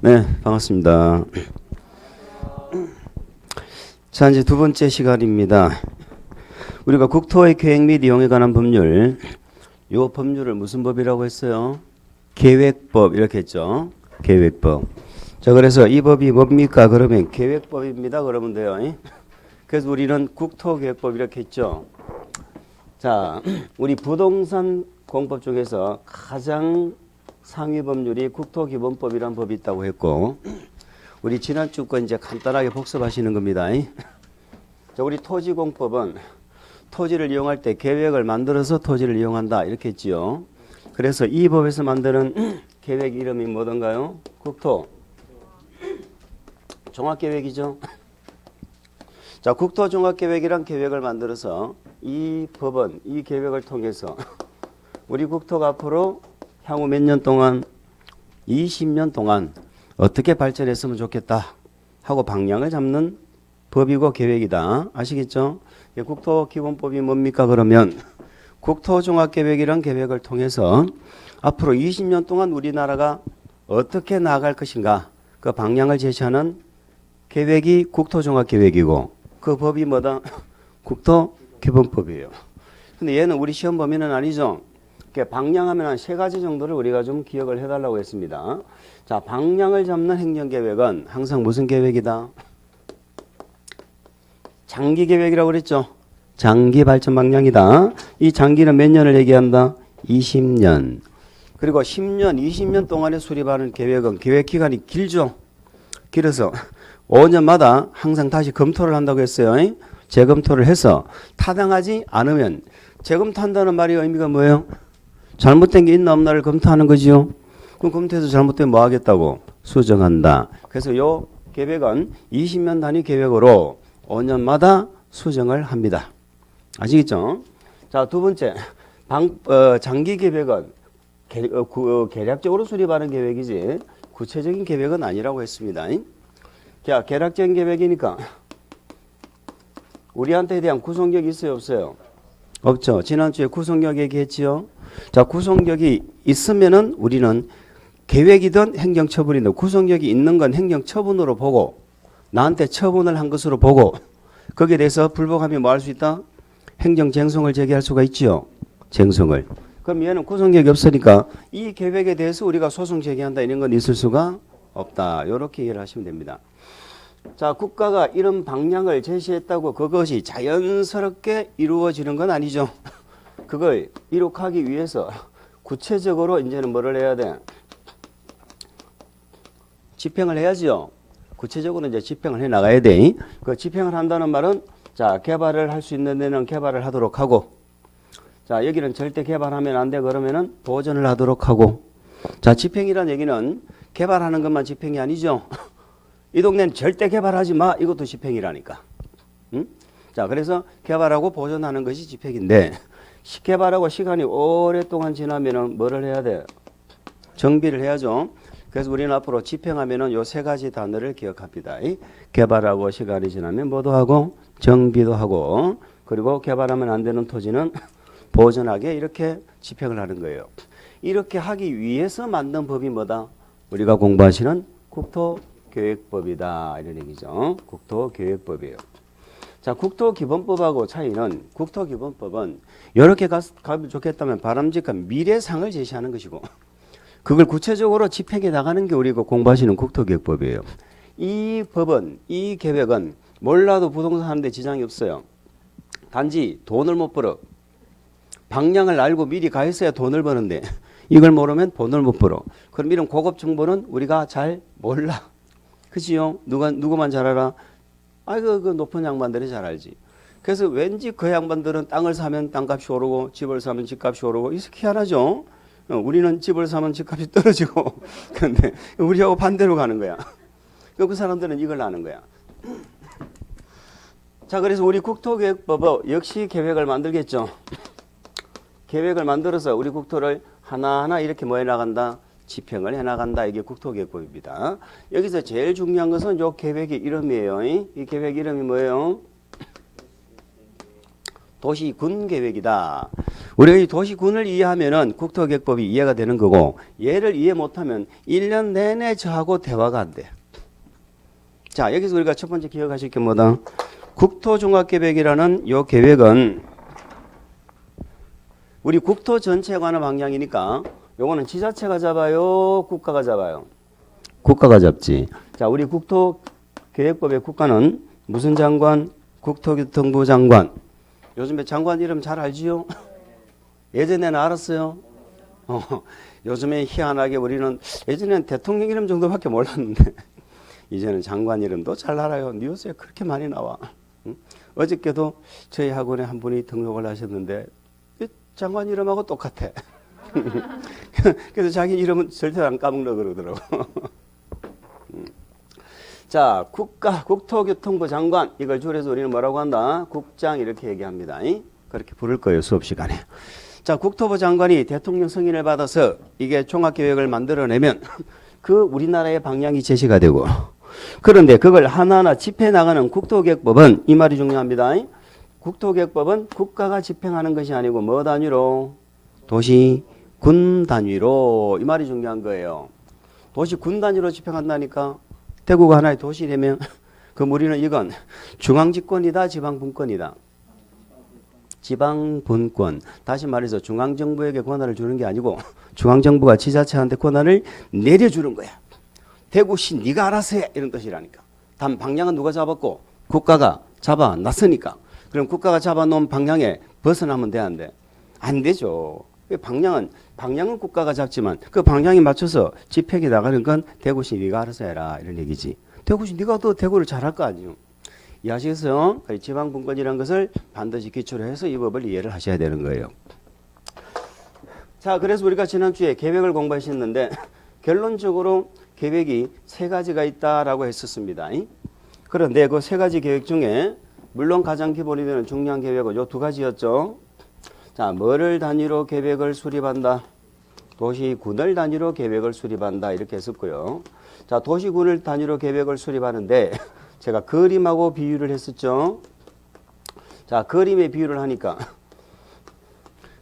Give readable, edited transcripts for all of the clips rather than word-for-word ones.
네, 반갑습니다. 자, 이제 두 번째 시간입니다. 우리가 국토의 계획 및 이용에 관한 법률, 요 법률을 무슨 법이라고 했어요? 계획법 이렇게 했죠. 계획법. 자, 그래서 이 법이 뭡니까? 그러면 계획법입니다. 그러면 돼요. 그래서 우리는 국토계획법 이렇게 했죠. 자, 우리 부동산 공법 중에서 가장 상위 법률이 국토기본법이라는 법이 있다고 했고, 우리 지난주 거 이제 간단하게 복습하시는 겁니다. 자, 우리 토지공법은 토지를 이용할 때 계획을 만들어서 토지를 이용한다 이렇게 했지요. 그래서 이 법에서 만드는 계획 이름이 뭐던가요? 국토 종합계획이죠. 자, 국토종합계획이란 계획을 만들어서 이 법은 이 계획을 통해서 우리 국토가 앞으로 향후 몇 년 동안 20년 동안 어떻게 발전했으면 좋겠다 하고 방향을 잡는 법이고 계획이다. 아시겠죠? 국토기본법이 뭡니까? 그러면 국토종합계획이란 계획을 통해서 앞으로 20년 동안 우리나라가 어떻게 나아갈 것인가 그 방향을 제시하는 계획이 국토종합계획이고 그 법이 뭐다? 국토기본법이에요. 근데 얘는 우리 시험 범위는 아니죠. 방향하면 한 세 가지 정도를 우리가 좀 기억을 해달라고 했습니다. 자, 방향을 잡는 행정계획은 항상 무슨 계획이다? 장기계획이라고 그랬죠. 장기 발전 방향이다. 이 장기는 몇 년을 얘기한다? 20년. 그리고 10년, 20년 동안에 수립하는 계획은 계획 기간이 길죠. 길어서 5년마다 항상 다시 검토를 한다고 했어요. 재검토를 해서 타당하지 않으면 재검토한다는 말이 의미가 뭐예요? 잘못된 게 있나 없나를 검토하는 거지요. 그럼 검토해서 잘못되면 뭐 하겠다고? 수정한다. 그래서 요 계획은 20년 단위 계획으로 5년마다 수정을 합니다. 아시겠죠? 자, 두 번째 장기 계획은 계략적으로 수립하는 계획이지 구체적인 계획은 아니라고 했습니다. 자, 계략적인 계획이니까 우리한테 대한 구성력이 있어요, 없어요? 없죠. 지난주에 구성력 얘기했지요. 자, 구성력이 있으면은 우리는 계획이든 행정처분이든 구성력이 있는 건 행정처분으로 보고 나한테 처분을 한 것으로 보고 거기에 대해서 불복하면 뭐 할 수 있다? 행정쟁송을 제기할 수가 있지요. 쟁송을. 그럼 얘는 구성력이 없으니까 이 계획에 대해서 우리가 소송 제기한다 이런 건 있을 수가 없다. 이렇게 이해를 하시면 됩니다. 자, 국가가 이런 방향을 제시했다고 그것이 자연스럽게 이루어지는 건 아니죠. 그걸 이룩하기 위해서 구체적으로 이제는 뭐를 해야 돼? 집행을 해야지요. 구체적으로 이제 집행을 해 나가야 돼. 그 집행을 한다는 말은 자, 개발을 할 수 있는 데는 개발을 하도록 하고 자, 여기는 절대 개발하면 안 돼 그러면은 보전을 하도록 하고 자, 집행이란 얘기는 개발하는 것만 집행이 아니죠. 이 동네는 절대 개발하지 마. 이것도 집행이라니까. 응? 자, 그래서 개발하고 보존하는 것이 집행인데 개발하고 시간이 오랫동안 지나면은 뭐를 해야 돼? 정비를 해야죠. 그래서 우리는 앞으로 집행하면은 요 세 가지 단어를 기억합니다. 개발하고 시간이 지나면 뭐도 하고 정비도 하고 그리고 개발하면 안 되는 토지는 보존하게 이렇게 집행을 하는 거예요. 이렇게 하기 위해서 만든 법이 뭐다? 우리가 공부하시는 국토계획법이다. 이런 얘기죠. 국토계획법이에요. 자, 국토기본법하고 차이는 국토기본법은 이렇게 가면 좋겠다면 바람직한 미래상을 제시하는 것이고 그걸 구체적으로 집행해 나가는 게 우리가 공부하시는 국토계획법이에요. 이 법은 이 계획은 몰라도 부동산 하는데 지장이 없어요. 단지 돈을 못 벌어. 방향을 알고 미리 가 있어야 돈을 버는데 이걸 모르면 돈을 못 벌어. 그럼 이런 고급 정보는 우리가 잘 몰라. 그치요? 누구만 잘 알아? 그 높은 양반들이 잘 알지. 그래서 왠지 그 양반들은 땅을 사면 땅값이 오르고 집을 사면 집값이 오르고 이렇게 희한하죠. 우리는 집을 사면 집값이 떨어지고 그런데 우리하고 반대로 가는 거야. 그 사람들은 이걸 아는 거야. 자, 그래서 우리 국토계획법 역시 계획을 만들겠죠. 계획을 만들어서 우리 국토를 하나하나 이렇게 뭐 해나간다? 집행을 해나간다. 이게 국토계획법입니다. 여기서 제일 중요한 것은 이 계획의 이름이에요. 이 계획 이름이 뭐예요? 도시군계획이다. 우리가 이 도시군을 이해하면은 국토계획법이 이해가 되는 거고, 얘를 이해 못하면 1년 내내 저하고 대화가 안 돼. 자, 여기서 우리가 첫 번째 기억하실 게 뭐다? 국토종합계획이라는 요 계획은 우리 국토 전체에 관한 방향이니까 요거는 지자체가 잡아요? 국가가 잡아요? 국가가 잡지. 자, 우리 국토계획법의 국가는 무슨 장관? 국토교통부 장관. 요즘에 장관 이름 잘 알지요? 예전에는 알았어요? 요즘에 희한하게 우리는 예전에는 대통령 이름 정도밖에 몰랐는데 이제는 장관 이름도 잘 알아요. 뉴스에 그렇게 많이 나와. 응? 어저께도 저희 학원에 한 분이 등록을 하셨는데 장관 이름하고 똑같아. 그래서 자기 이름은 절대 안 까먹으려고 그러더라고. 자, 국토교통부 장관, 이걸 줄여서 우리는 뭐라고 한다? 국장 이렇게 얘기합니다. 그렇게 부를 거예요, 수업 시간에. 자, 국토부 장관이 대통령 승인을 받아서 이게 종합계획을 만들어내면 그 우리나라의 방향이 제시가 되고, 그런데 그걸 하나하나 집행해 나가는 국토계획법은 이 말이 중요합니다. 국토계획법은 국가가 집행하는 것이 아니고 뭐 단위로? 도시, 군 단위로. 이 말이 중요한 거예요. 도시, 군 단위로 집행한다니까. 대구가 하나의 도시라면 그럼 우리는 이건 중앙집권이다, 지방분권이다. 지방분권. 다시 말해서 중앙정부에게 권한을 주는 게 아니고 중앙정부가 지자체한테 권한을 내려주는 거야. 대구시 네가 알아서 해 이런 뜻이라니까. 단 방향은 누가 잡았고? 국가가 잡아놨으니까. 그럼 국가가 잡아놓은 방향에 벗어나면 돼, 안 돼? 안 되죠. 방향은 국가가 잡지만 그 방향에 맞춰서 집행이 나가는 건 대구시 네가 알아서 해라 이런 얘기지. 대구시 네가 또 대구를 잘할 거 아니에요. 이해하시겠어요? 지방분권이라는 것을 반드시 기초로 해서 이 법을 이해를 하셔야 되는 거예요. 자, 그래서 우리가 지난주에 계획을 공부하셨는데 결론적으로 계획이 세 가지가 있다라고 했었습니다. 그런데 그 세 가지 계획 중에 물론 가장 기본이 되는 중요한 계획은 요 두 가지였죠. 자, 뭐를 단위로 계획을 수립한다? 도시군을 단위로 계획을 수립한다. 이렇게 했었고요. 자, 도시군을 단위로 계획을 수립하는데 제가 그림하고 비유를 했었죠. 자, 그림에 비유를 하니까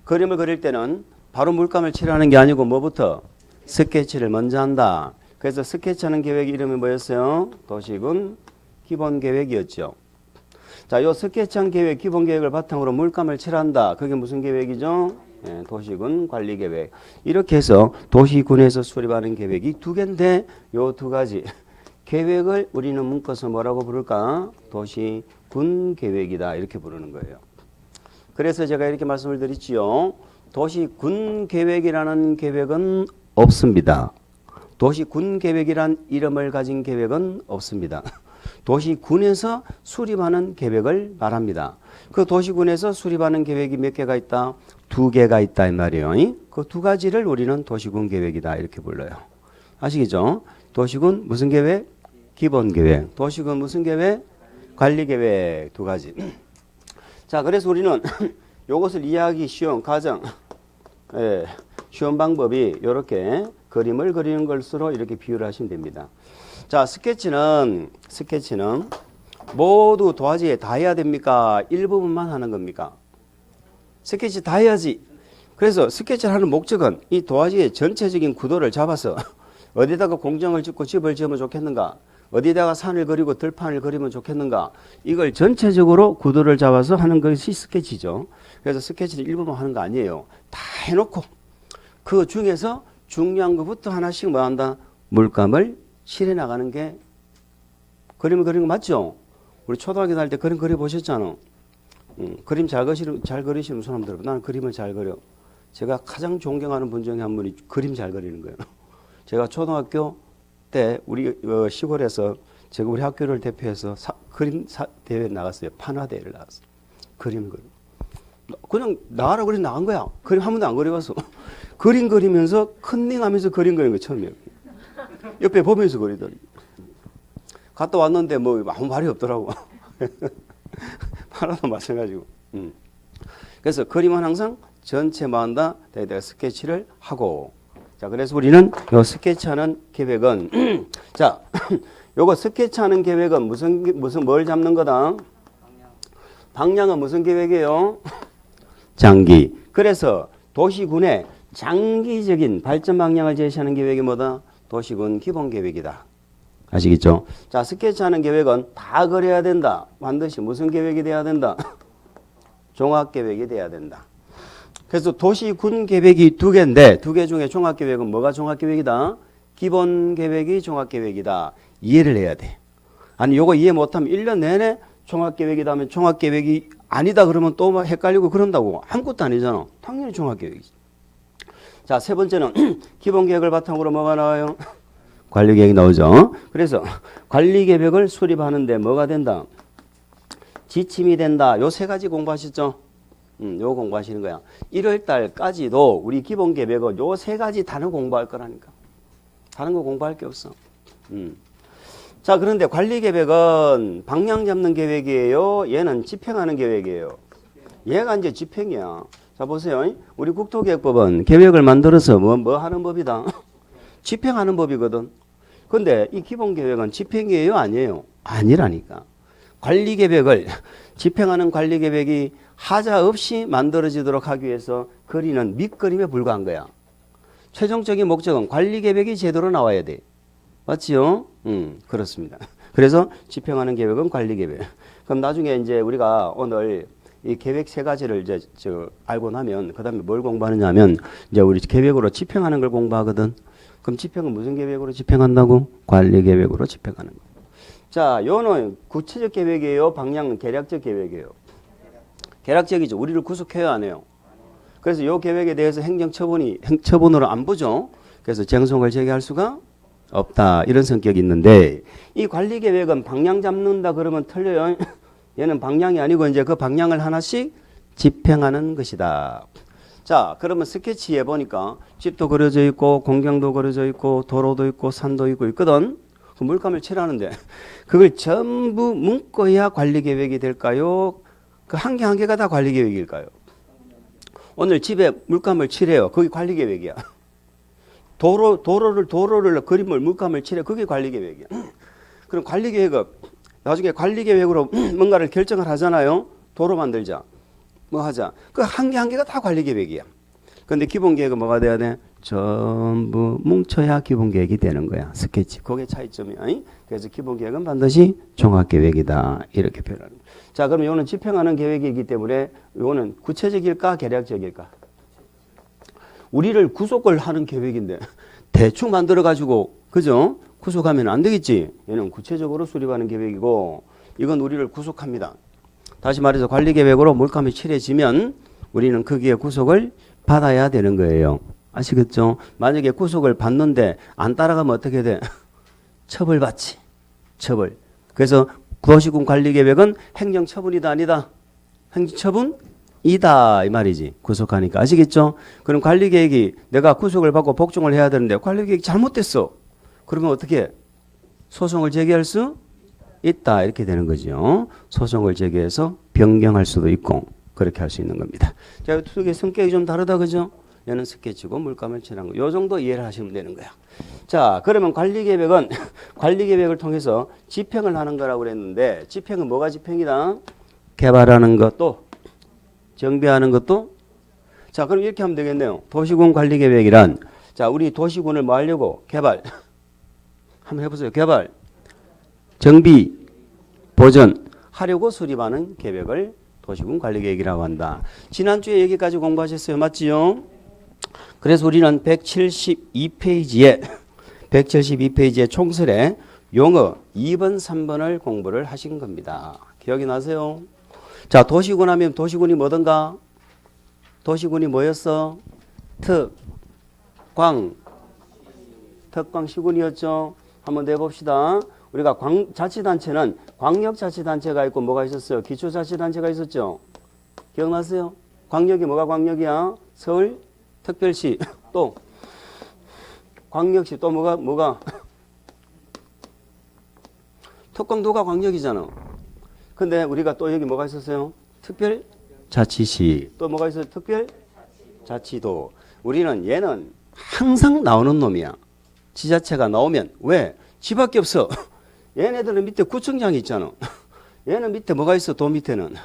그림을 그릴 때는 바로 물감을 칠하는 게 아니고 뭐부터? 스케치를 먼저 한다. 그래서 스케치하는 계획 이름이 뭐였어요? 도시군 기본계획이었죠. 자, 요 스케치한 계획, 기본 계획을 바탕으로 물감을 칠한다. 그게 무슨 계획이죠? 예, 도시군 관리 계획. 이렇게 해서 도시군에서 수립하는 계획이 두 개인데 요 두 가지 계획을 우리는 묶어서 뭐라고 부를까? 도시군 계획이다. 이렇게 부르는 거예요. 그래서 제가 이렇게 말씀을 드렸지요. 도시군 계획이라는 계획은 없습니다. 도시군 계획이란 이름을 가진 계획은 없습니다. 도시군에서 수립하는 계획을 말합니다. 그 도시군에서 수립하는 계획이 몇 개가 있다? 두 개가 있다 이 말이에요. 그 두 가지를 우리는 도시군 계획이다 이렇게 불러요. 아시겠죠? 도시군 무슨 계획? 기본 계획. 도시군 무슨 계획? 관리 계획. 두 가지. 자, 그래서 우리는 이것을 이해하기 쉬운 가장 쉬운 방법이 이렇게 그림을 그리는 것으로 이렇게 비유를 하시면 됩니다. 자, 스케치는 모두 도화지에 다 해야 됩니까? 일부분만 하는 겁니까? 스케치 다 해야지. 그래서 스케치를 하는 목적은 이 도화지의 전체적인 구도를 잡아서 어디다가 공정을 짓고 집을 지으면 좋겠는가? 어디다가 산을 그리고 들판을 그리면 좋겠는가? 이걸 전체적으로 구도를 잡아서 하는 것이 스케치죠. 그래서 스케치를 일부분 하는 거 아니에요. 다 해놓고 그 중에서 중요한 것부터 하나씩 뭐 한다? 물감을 칠해 나가는 게 그림을 그리는 거 맞죠? 우리 초등학교 다닐 때 그림 그려 보셨잖아. 그림 잘 그리시는 사람 들어. 나는 그림을 잘 그려. 제가 가장 존경하는 분 중에 한 분이 그림 잘 그리는 거예요. 제가 초등학교 때 우리 시골에서 제가 우리 학교를 대표해서 그림 대회 나갔어요. 판화 대회를 나갔어요. 그림 그려. 그냥 나가라 그래 나간 거야. 그림 한 번도 안 그려봤어. 그림 그리면서 컨닝하면서 그림 그리는 거 처음이에요. 옆에 보면서 그리더니 갔다 왔는데 뭐 아무 말이 없더라고. 하나도 마찬가지고. 그래서 그림은 항상 전체 마음다 대대가 스케치를 하고. 자, 그래서 우리는 요 스케치하는 계획은 자, 요거 스케치하는 계획은 무슨 뭘 잡는 거다? 방향은 무슨 계획이에요? 장기. 그래서 도시군의 장기적인 발전 방향을 제시하는 계획이 뭐다? 도시군 기본계획이다. 아시겠죠? 자, 스케치하는 계획은 다 그래야 된다. 반드시 무슨 계획이 돼야 된다? 종합계획이 돼야 된다. 그래서 도시군 계획이 두 개인데 두 개 중에 종합계획은 뭐가 종합계획이다? 기본계획이 종합계획이다. 이해를 해야 돼. 아니 요거 이해 못하면 1년 내내 종합계획이다 하면 종합계획이 아니다 그러면 또 막 헷갈리고 그런다고. 아무것도 아니잖아. 당연히 종합계획이지. 자, 세 번째는 기본계획을 바탕으로 뭐가 나와요? 관리계획이 나오죠. 그래서 관리계획을 수립하는데 뭐가 된다? 지침이 된다. 요 세 가지 공부하셨죠? 요거 공부하시는 거야. 1월 달까지도 우리 기본계획은 요 세 가지 단어 공부할 거라니까. 다른 거 공부할 게 없어. 자, 그런데 관리계획은 방향 잡는 계획이에요? 얘는 집행하는 계획이에요? 얘가 이제 집행이야. 자, 보세요. 우리 국토계획법은 계획을 만들어서 뭐 하는 법이다? 집행하는 법이거든. 근데 이 기본계획은 집행이에요? 아니에요? 아니라니까. 관리계획을, 집행하는 관리계획이 하자 없이 만들어지도록 하기 위해서 그리는 밑그림에 불과한 거야. 최종적인 목적은 관리계획이 제대로 나와야 돼. 맞지요? 그렇습니다. 그래서 집행하는 계획은 관리계획. 그럼 나중에 이제 우리가 오늘 이 계획 세 가지를 이제 알고 나면 그 다음에 뭘 공부하느냐 하면 이제 우리 계획으로 집행하는 걸 공부하거든. 그럼 집행은 무슨 계획으로 집행한다고? 관리계획으로 집행하는 거. 자, 요는 구체적 계획이에요? 방향은 계략적 계획이에요? 계략적이죠. 우리를 구속해야 안 해요. 그래서 요 계획에 대해서 행처분으로 안 보죠. 그래서 쟁송을 제기할 수가 없다. 이런 성격이 있는데 이 관리계획은 방향 잡는다 그러면 틀려요. 얘는 방향이 아니고 이제 그 방향을 하나씩 집행하는 것이다. 자, 그러면 스케치해 보니까 집도 그려져 있고 공경도 그려져 있고 도로도 있고 산도 있고 있거든. 그 물감을 칠하는데 그걸 전부 묶어야 관리계획이 될까요? 그 한 개 한 개가 다 관리계획일까요? 오늘 집에 물감을 칠해요. 그게 관리계획이야. 도로를 그림을 물감을 칠해. 그게 관리계획이야. 그럼 관리계획은 나중에 관리계획으로 뭔가를 결정을 하잖아요. 도로 만들자. 뭐 하자. 그 한 개 한 개가 다 관리계획이야. 근데 기본계획은 뭐가 돼야 돼? 전부 뭉쳐야 기본계획이 되는 거야. 스케치. 그게 차이점이야. 그래서 기본계획은 반드시 종합계획이다. 이렇게 표현하는 거야. 자, 그럼 이거는 집행하는 계획이기 때문에 이거는 구체적일까? 계략적일까? 우리를 구속을 하는 계획인데 대충 만들어가지고 그죠? 구속하면 안 되겠지. 얘는 구체적으로 수립하는 계획이고 이건 우리를 구속합니다. 다시 말해서 관리계획으로 물감이 칠해지면 우리는 거기에 구속을 받아야 되는 거예요. 아시겠죠? 만약에 구속을 받는데 안 따라가면 어떻게 돼? 처벌받지. 처벌. 그래서 도시군 관리계획은 행정처분이다 아니다? 행정처분이다 이 말이지. 구속하니까. 아시겠죠? 그럼 관리계획이 내가 구속을 받고 복종을 해야 되는데 관리계획이 잘못됐어. 그러면 어떻게? 소송을 제기할 수 있다. 이렇게 되는 거죠. 소송을 제기해서 변경할 수도 있고 그렇게 할 수 있는 겁니다. 자, 두 개 성격이 좀 다르다 그죠? 얘는 스케치고 물감을 칠한 거. 요 정도 이해를 하시면 되는 거야. 자, 그러면 관리계획은 관리계획을 통해서 집행을 하는 거라고 그랬는데 집행은 뭐가 집행이다? 개발하는 것도 정비하는 것도. 자, 그럼 이렇게 하면 되겠네요. 도시군 관리계획이란 자, 우리 도시군을 뭐 하려고? 개발. 한번 해보세요. 개발, 정비, 보전 하려고 수립하는 계획을 도시군 관리계획이라고 한다. 지난주에 여기까지 공부하셨어요. 맞지요? 그래서 우리는 172페이지에 총설에 용어 2번, 3번을 공부를 하신 겁니다. 기억이 나세요? 자, 도시군 하면 도시군이 뭐던가? 도시군이 뭐였어? 특광시군이었죠. 한번 내봅시다. 우리가 자치단체는 광역자치단체가 있고 뭐가 있었어요? 기초자치단체가 있었죠. 기억나세요? 광역이 뭐가 광역이야? 서울 특별시 또 광역시 또 뭐가 특광도가 광역이잖아. 근데 우리가 또 여기 뭐가 있었어요? 특별자치시 또 뭐가 있어요? 특별자치도. 우리는 얘는 항상 나오는 놈이야. 지자체가 나오면 왜? 지밖에 없어. 얘네들은 밑에 구청장이 있잖아. 얘는 밑에 뭐가 있어? 도 밑에는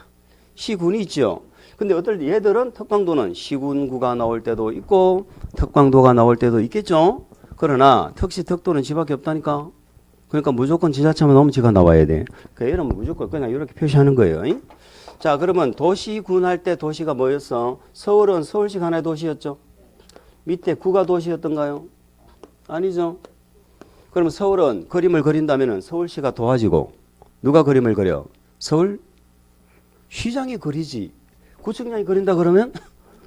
시군이 있죠. 근데 어떨 때 얘들은 특강도는 시군구가 나올 때도 있고 특강도가 나올 때도 있겠죠. 그러나 특시 특도는 지밖에 없다니까. 그러니까 무조건 지자체만 나오면 지가 나와야 돼. 그 얘는 무조건 그냥 이렇게 표시하는 거예요. 자, 그러면 도시군 할 때 도시가 뭐였어? 서울은 서울시 하나의 도시였죠. 밑에 구가 도시였던가요? 아니죠. 그러면 서울은 그림을 그린다면은 서울시가 도와지고 누가 그림을 그려? 서울 시장이 그리지. 구청장이 그린다 그러면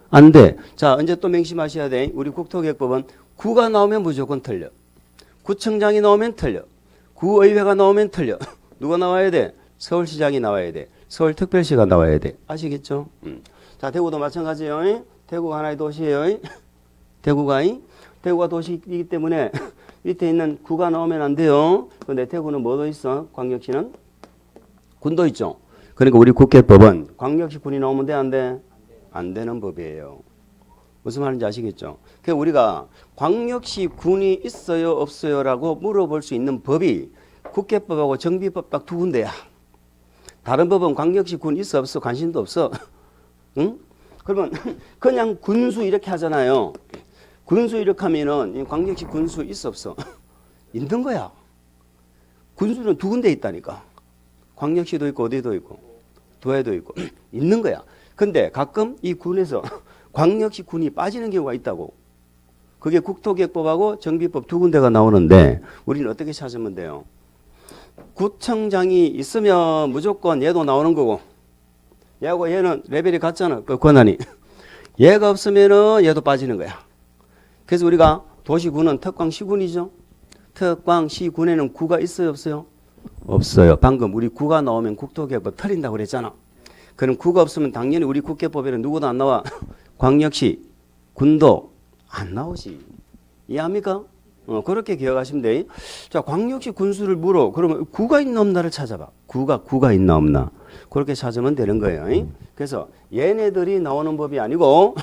안 돼. 자, 이제 또 맹심하셔야 돼. 우리 국토계획법은 구가 나오면 무조건 틀려. 구청장이 나오면 틀려. 구의회가 나오면 틀려. 누가 나와야 돼? 서울시장이 나와야 돼. 서울특별시가 나와야 돼. 아시겠죠? 자, 대구도 마찬가지예요. 대구가 하나의 도시예요. 대구가 도시이기 때문에 밑에 있는 구가 나오면 안 돼요. 근데 대구는 뭐도 있어? 광역시는 군도 있죠. 그러니까 우리 국회법은 광역시 군이 나오면 돼, 안 돼? 안 되는 법이에요. 무슨 말인지 아시겠죠? 그러니까 우리가 광역시 군이 있어요, 없어요라고 물어볼 수 있는 법이 국회법하고 정비법 딱 두 군데야. 다른 법은 광역시 군 있어, 없어, 관심도 없어. 응? 그러면 그냥 군수 이렇게 하잖아요. 군수 이렇게 하면은 광역시 군수 있어, 없어? 있는 거야. 군수는 두 군데 있다니까. 광역시도 있고 어디도 있고 도에도 있고 있는 거야. 근데 가끔 이 군에서 광역시 군이 빠지는 경우가 있다고. 그게 국토계획법하고 정비법 두 군데가 나오는데 우리는 어떻게 찾으면 돼요? 구청장이 있으면 무조건 얘도 나오는 거고 얘하고 얘는 레벨이 같잖아. 그 권한이. 얘가 없으면은 얘도 빠지는 거야. 그래서 우리가 도시군은 특광시군이죠. 특광시군에는 구가 있어요, 없어요? 없어요. 방금 우리 구가 나오면 국토계획법 틀린다고 그랬잖아. 그럼 구가 없으면 당연히 우리 국회법에는 누구도 안 나와. 광역시, 군도 안 나오지. 이해합니까? 그렇게 기억하시면 돼. 자, 광역시 군수를 물어. 그러면 구가 있나 없나를 찾아봐. 구가 있나 없나. 그렇게 찾으면 되는 거예요. 그래서 얘네들이 나오는 법이 아니고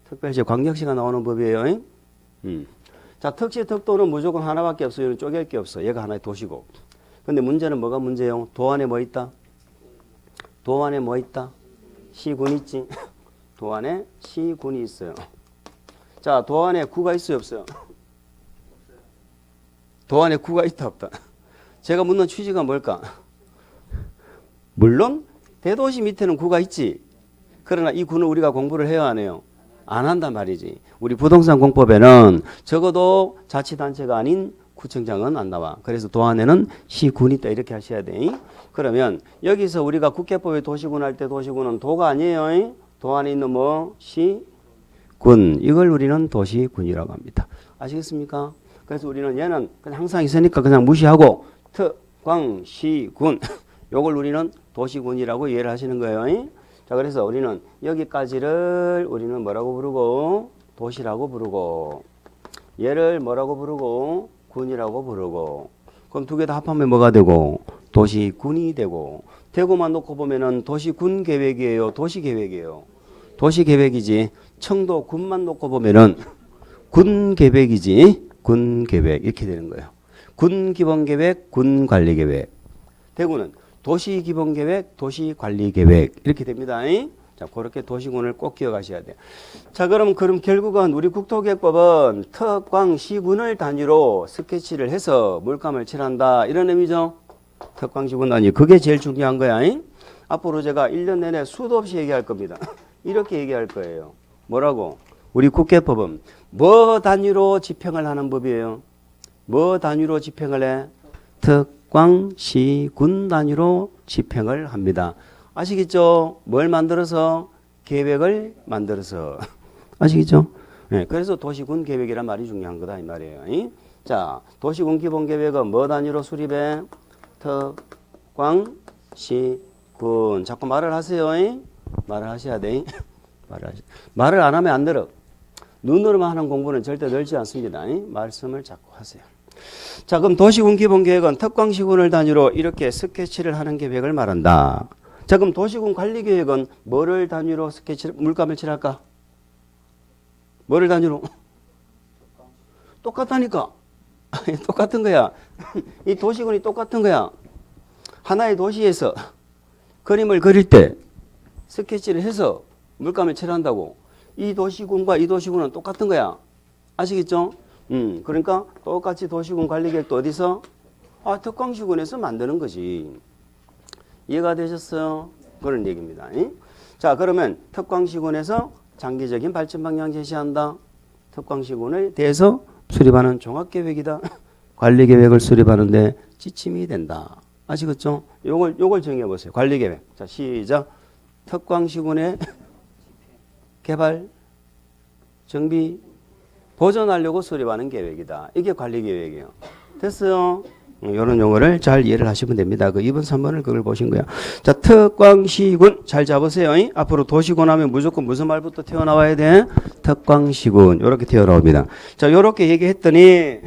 특별시 광역시가 나오는 법이에요. 자, 특시 특도는 무조건 하나밖에 없어요. 쪼갤 게 없어. 얘가 하나의 도시고. 근데 문제는 뭐가 문제예요? 도안에 뭐 있다? 도안에 뭐 있다? 시군 있지? 도안에 시군이 있어요. 자, 도안에 구가 있어요, 없어요? 도안에 구가 있다, 없다? 제가 묻는 취지가 뭘까? 물론 대도시 밑에는 구가 있지. 그러나 이 구는 우리가 공부를 해야 하네요. 안 한단 말이지. 우리 부동산 공법에는 적어도 자치단체가 아닌 구청장은 안 나와. 그래서 도안에는 시군이 있다 이렇게 하셔야 돼. 그러면 여기서 우리가 국회법에 도시군 할 때 도시군은 도가 아니에요. 도안에 있는 뭐 시군 이걸 우리는 도시군이라고 합니다. 아시겠습니까? 그래서 우리는 얘는 그냥 항상 있으니까 그냥 무시하고 특광시군 요걸 우리는 도시군이라고 이해를 하시는 거예요. 자, 그래서 우리는 여기까지를 우리는 뭐라고 부르고 도시라고 부르고 얘를 뭐라고 부르고 군이라고 부르고 그럼 두 개 다 합하면 뭐가 되고 도시군이 되고 대구만 놓고 보면은 도시군 계획이에요, 도시 계획이에요. 도시 계획이지. 청도 군만 놓고 보면은 군 계획이지. 군 계획 이렇게 되는 거예요. 군 기본 계획, 군 관리 계획. 대구는 도시 기본 계획, 도시 관리 계획 이렇게 됩니다. 자, 그렇게 도시군을 꼭 기억하셔야 돼요. 자, 그럼 결국은 우리 국토계획법은 특광시군을 단위로 스케치를 해서 물감을 칠한다 이런 의미죠. 특광시군 단위 그게 제일 중요한 거야. 앞으로 제가 1년 내내 수도 없이 얘기할 겁니다. 이렇게 얘기할 거예요. 뭐라고? 우리 국회법은 뭐 단위로 집행을 하는 법이에요? 뭐 단위로 집행을 해? 특광시군 단위로 집행을 합니다. 아시겠죠? 뭘 만들어서? 계획을 만들어서. 아시겠죠? 네, 그래서 도시군 계획이란 말이 중요한 거다 이 말이에요. 자, 도시군 기본 계획은 뭐 단위로 수립해? 특광시군. 자꾸 말을 하세요. 말을 하셔야 돼. 말을 안 하면 안 늘어. 눈으로만 하는 공부는 절대 늘지 않습니다. 말씀을 자꾸 하세요. 자, 그럼 도시군 기본계획은 특광시군을 단위로 이렇게 스케치를 하는 계획을 말한다. 자, 그럼 도시군 관리계획은 뭐를 단위로 물감을 칠할까? 뭐를 단위로? 똑같다니까. 똑같은 거야. 이 도시군이 똑같은 거야. 하나의 도시에서 그림을 그릴 때 스케치를 해서 물감을 칠한다고. 이 도시군과 이 도시군은 똑같은 거야. 아시겠죠? 그러니까 똑같이 도시군 관리계획도 어디서? 특광시군에서 만드는 거지. 이해가 되셨어요? 그런 얘기입니다. 자, 그러면 특광시군에서 장기적인 발전 방향 제시한다. 특광시군에 대해서 수립하는 종합계획이다. 관리계획을 수립하는데 지침이 된다. 아시겠죠? 요걸 정해보세요. 관리계획. 자, 시작. 특광시군의 개발, 정비, 보존하려고 수립하는 계획이다. 이게 관리계획이에요. 됐어요? 이런 용어를 잘 이해를 하시면 됩니다. 그 2번, 3번을 그걸 보신 거야. 자, 특광시군 잘 잡으세요. 앞으로 도시군 하면 무조건 무슨 말부터 튀어나와야 돼? 특광시군. 이렇게 튀어나옵니다. 자, 이렇게 얘기했더니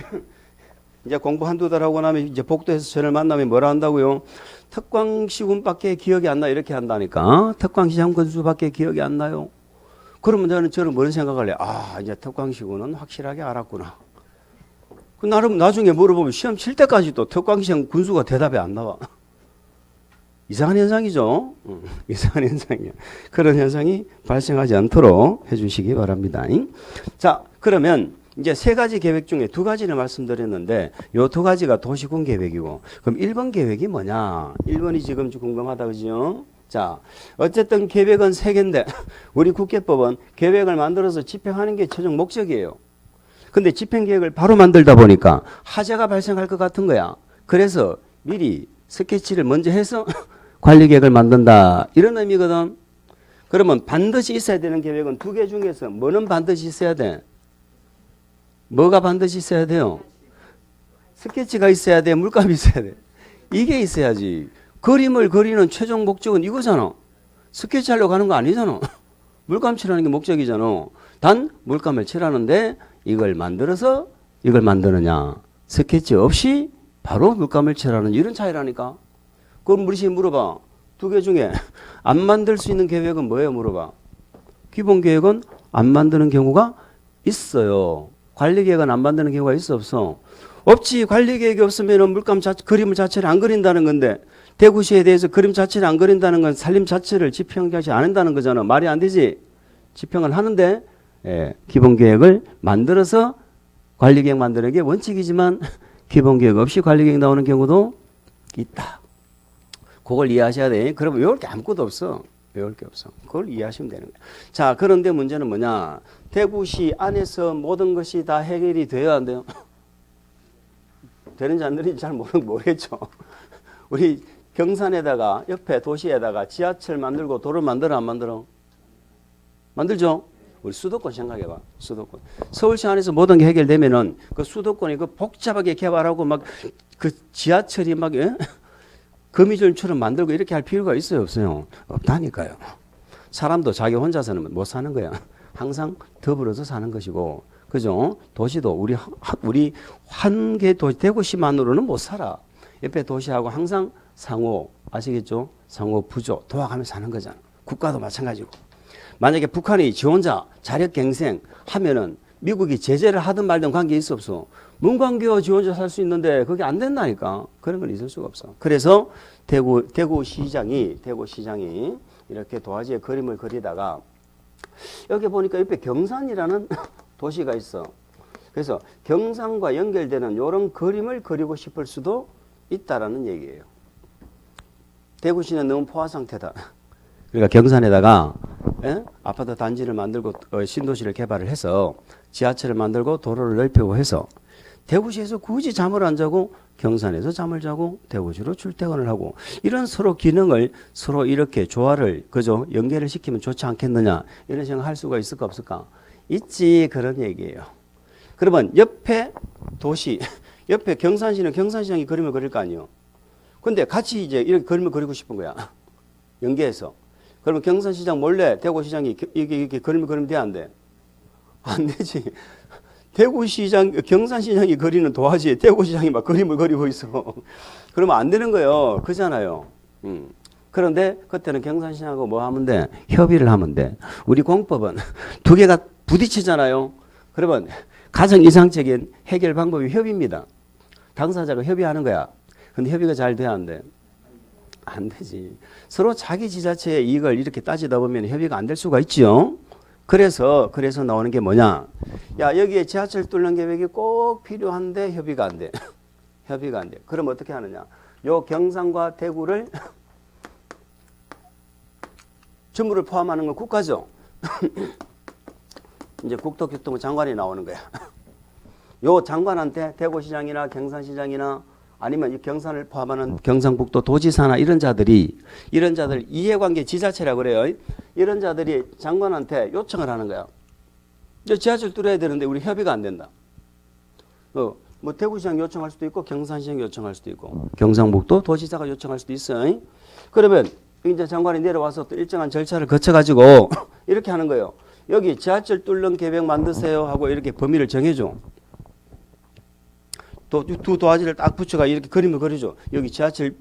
이제 공부 한두 달 하고 나면 이제 복도에서 저를 만나면 뭐라 한다고요? 특광시군밖에 기억이 안 나. 이렇게 한다니까. 특광시장 건수밖에 기억이 안 나요. 그러면 저는 뭔 생각을 해요? 이제 특광시군은 확실하게 알았구나. 나름 나중에 물어보면 시험 칠 때까지 또 특광시장 군수가 대답이 안 나와. 이상한 현상이죠. 이상한 현상이에요. 그런 현상이 발생하지 않도록 해주시기 바랍니다. 자, 그러면 이제 세 가지 계획 중에 두 가지를 말씀드렸는데 요 두 가지가 도시군 계획이고, 그럼 1번 계획이 뭐냐? 1번이 지금 궁금하다, 그죠? 자, 어쨌든 계획은 세 개인데 우리 국회법은 계획을 만들어서 집행하는 게 최종 목적이에요. 근데 집행계획을 바로 만들다 보니까 하자가 발생할 것 같은 거야. 그래서 미리 스케치를 먼저 해서 관리계획을 만든다. 이런 의미거든. 그러면 반드시 있어야 되는 계획은 두 개 중에서 뭐는 반드시 있어야 돼? 뭐가 반드시 있어야 돼요? 스케치가 있어야 돼? 물감이 있어야 돼? 이게 있어야지. 그림을 그리는 최종 목적은 이거잖아. 스케치 하려고 하는 거 아니잖아. 물감 칠하는 게 목적이잖아. 단 물감을 칠하는데 이걸 만들어서 이걸 만드느냐. 스케치 없이 바로 물감을 칠하는 이런 차이라니까. 그럼 우리 씨 물어봐. 두 개 중에 안 만들 수 있는 계획은 뭐예요? 물어봐. 기본 계획은 안 만드는 경우가 있어요. 관리 계획은 안 만드는 경우가 있어 없어? 없지. 관리 계획이 없으면 물감 그림을 자체를 안 그린다는 건데, 대구시에 대해서 그림 자체를 안 그린다는 건 살림 자체를 집행하지 않는다는 거잖아. 말이 안 되지. 집행을 하는데 기본 계획을 만들어서 관리 계획 만드는 게 원칙이지만 기본 계획 없이 관리 계획 나오는 경우도 있다. 그걸 이해하셔야 돼. 그러면 외울 게 아무것도 없어. 외울 게 없어. 그걸 이해하시면 되는 거야. 자, 그런데 문제는 뭐냐? 대구시 안에서 모든 것이 다 해결이 돼야 안 돼요? 되는지 안 되는지 잘 모르겠죠. 우리 경산에다가 옆에 도시에다가 지하철 만들고 도로 만들어 안 만들어? 만들죠? 우리 수도권 생각해봐. 수도권. 서울시 안에서 모든 게 해결되면은 그 수도권이 그 복잡하게 개발하고 막 그 지하철이 막 거미줄처럼 만들고 이렇게 할 필요가 있어요? 없어요? 없다니까요. 사람도 자기 혼자서는 못 사는 거야. 항상 더불어서 사는 것이고, 그죠? 도시도 우리 한 개 도시 대구시만으로는 못 살아. 옆에 도시하고 항상 상호, 아시겠죠? 상호 부조 도와가며 사는 거잖아. 국가도 마찬가지고. 만약에 북한이 지 혼자 자력갱생 하면은 미국이 제재를 하든 말든 관계 있어 없어? 문광교와 지 혼자 살 수 있는데 그게 안 된다니까. 그런 건 있을 수가 없어. 그래서 대구시장이 이렇게 도화지에 그림을 그리다가 여기 보니까 옆에 경산이라는 도시가 있어. 그래서 경산과 연결되는 이런 그림을 그리고 싶을 수도 있다라는 얘기예요. 대구시는 너무 포화 상태다. 그러니까 경산에다가 아파트 단지를 만들고 신도시를 개발을 해서 지하철을 만들고 도로를 넓히고 해서 대구시에서 굳이 잠을 안 자고 경산에서 잠을 자고 대구시로 출퇴근을 하고 이런 서로 기능을 서로 이렇게 조화를 그죠 연계를 시키면 좋지 않겠느냐 이런 생각할 수가 있을까 없을까? 있지. 그런 얘기예요. 그러면 옆에 도시 옆에 경산시는 경산시장이 그림을 그릴 거 아니에요. 근데 같이 이제 이렇게 그림을 그리고 싶은 거야. 연계해서. 그러면 경산시장 몰래 대구시장이 이렇게 그림을 그리면 돼, 안 돼? 안 되지. 대구시장, 경산시장이 그리는 도화지에 대구시장이 막 그림을 그리고 있어. 그러면 안 되는 거예요. 그잖아요. 그런데 그때는 경산시장하고 뭐 하면 돼? 협의를 하면 돼. 우리 공법은 두 개가 부딪히잖아요. 그러면 가장 이상적인 해결 방법이 협의입니다. 당사자가 협의하는 거야. 근데 협의가 잘 돼야 안 돼? 안 되지. 서로 자기 지자체의 이익을 이렇게 따지다 보면 협의가 안 될 수가 있지요. 그래서 나오는 게 뭐냐? 야, 여기에 지하철 뚫는 계획이 꼭 필요한데 협의가 안 돼. 협의가 안 돼. 그럼 어떻게 하느냐? 요 경산과 대구를 전부를 포함하는 건 국가죠. 이제 국토교통부 장관이 나오는 거야. 요 장관한테 대구시장이나 경산시장이나 아니면 이 경산을 포함하는 경상북도 도지사나 이런 자들 이해관계 지자체라고 그래요. 이런 자들이 장관한테 요청을 하는 거야. 지하철 뚫어야 되는데 우리 협의가 안 된다. 뭐 대구시장 요청할 수도 있고 경산시장 요청할 수도 있고 경상북도 도지사가 요청할 수도 있어요. 그러면 이제 장관이 내려와서 또 일정한 절차를 거쳐가지고 이렇게 하는 거예요. 여기 지하철 뚫는 계획 만드세요 하고 이렇게 범위를 정해줘. 또 두 도화지를 딱 붙여가 이렇게 그림을 그리죠. 여기 지하철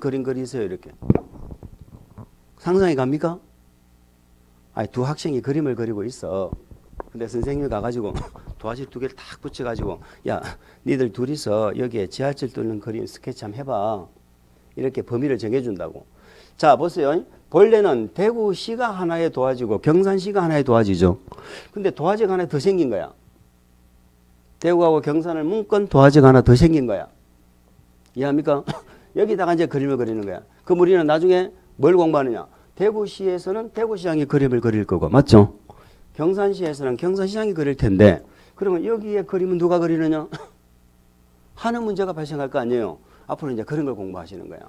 그림 그리세요 이렇게. 상상이 갑니까? 아니 두 학생이 그림을 그리고 있어. 근데 선생님이 가가지고 도화지 두 개를 딱 붙여가지고 야 니들 둘이서 여기에 지하철 뚫는 그림 스케치 한번 해봐. 이렇게 범위를 정해준다고. 자 보세요. 본래는 대구시가 하나의 도화지고 경산시가 하나의 도화지죠. 근데 도화지가 하나 더 생긴 거야. 대구하고 경산을 묶은 도화지가 하나 더 생긴 거야. 이해합니까? 여기다가 이제 그림을 그리는 거야. 그럼 우리는 나중에 뭘 공부하느냐? 대구시에서는 대구시장이 그림을 그릴 거고, 맞죠? 경산시에서는 경산시장이 그릴 텐데, 그러면 여기에 그림은 누가 그리느냐? 하는 문제가 발생할 거 아니에요. 앞으로 이제 그런 걸 공부하시는 거야.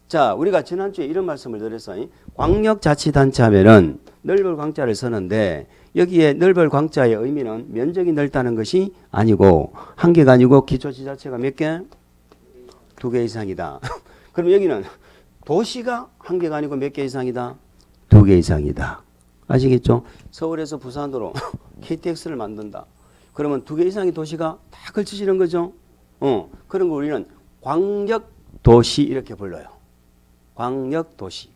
자, 우리가 지난주에 이런 말씀을 드렸어요. 광역자치단체 하면은 넓을 광자를 쓰는데 여기에 넓을 광자의 의미는 면적이 넓다는 것이 아니고 한 개가 아니고 기초지자체가 몇 개? 두 개 이상이다. 그럼 여기는 도시가 한 개가 아니고 몇 개 이상이다? 두 개 이상이다. 아시겠죠? 서울에서 부산으로 KTX를 만든다. 그러면 두 개 이상의 도시가 다 걸치시는 거죠. 그런 거 우리는 광역도시 이렇게 불러요. 광역도시.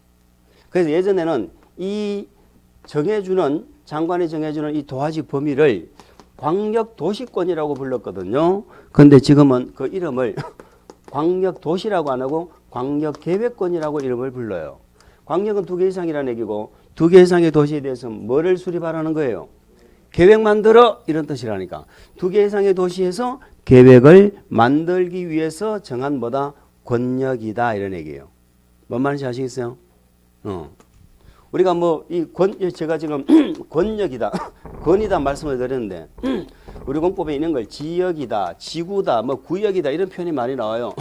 그래서 예전에는 이 장관이 정해주는 이 도화지 범위를 광역도시권이라고 불렀거든요. 그런데 지금은 그 이름을 광역도시라고 안 하고 광역계획권이라고 이름을 불러요. 광역은 두 개 이상이라는 얘기고 두 개 이상의 도시에 대해서 뭐를 수립하라는 거예요? 계획 만들어 이런 뜻이라니까. 두 개 이상의 도시에서 계획을 만들기 위해서 정한 뭐다? 권역이다 이런 얘기예요. 뭔 말인지 아시겠어요? 우리가 제가 지금 권역이다, 권이다 말씀을 드렸는데, 우리 공법에 있는 걸 지역이다, 지구다, 구역이다 이런 표현이 많이 나와요.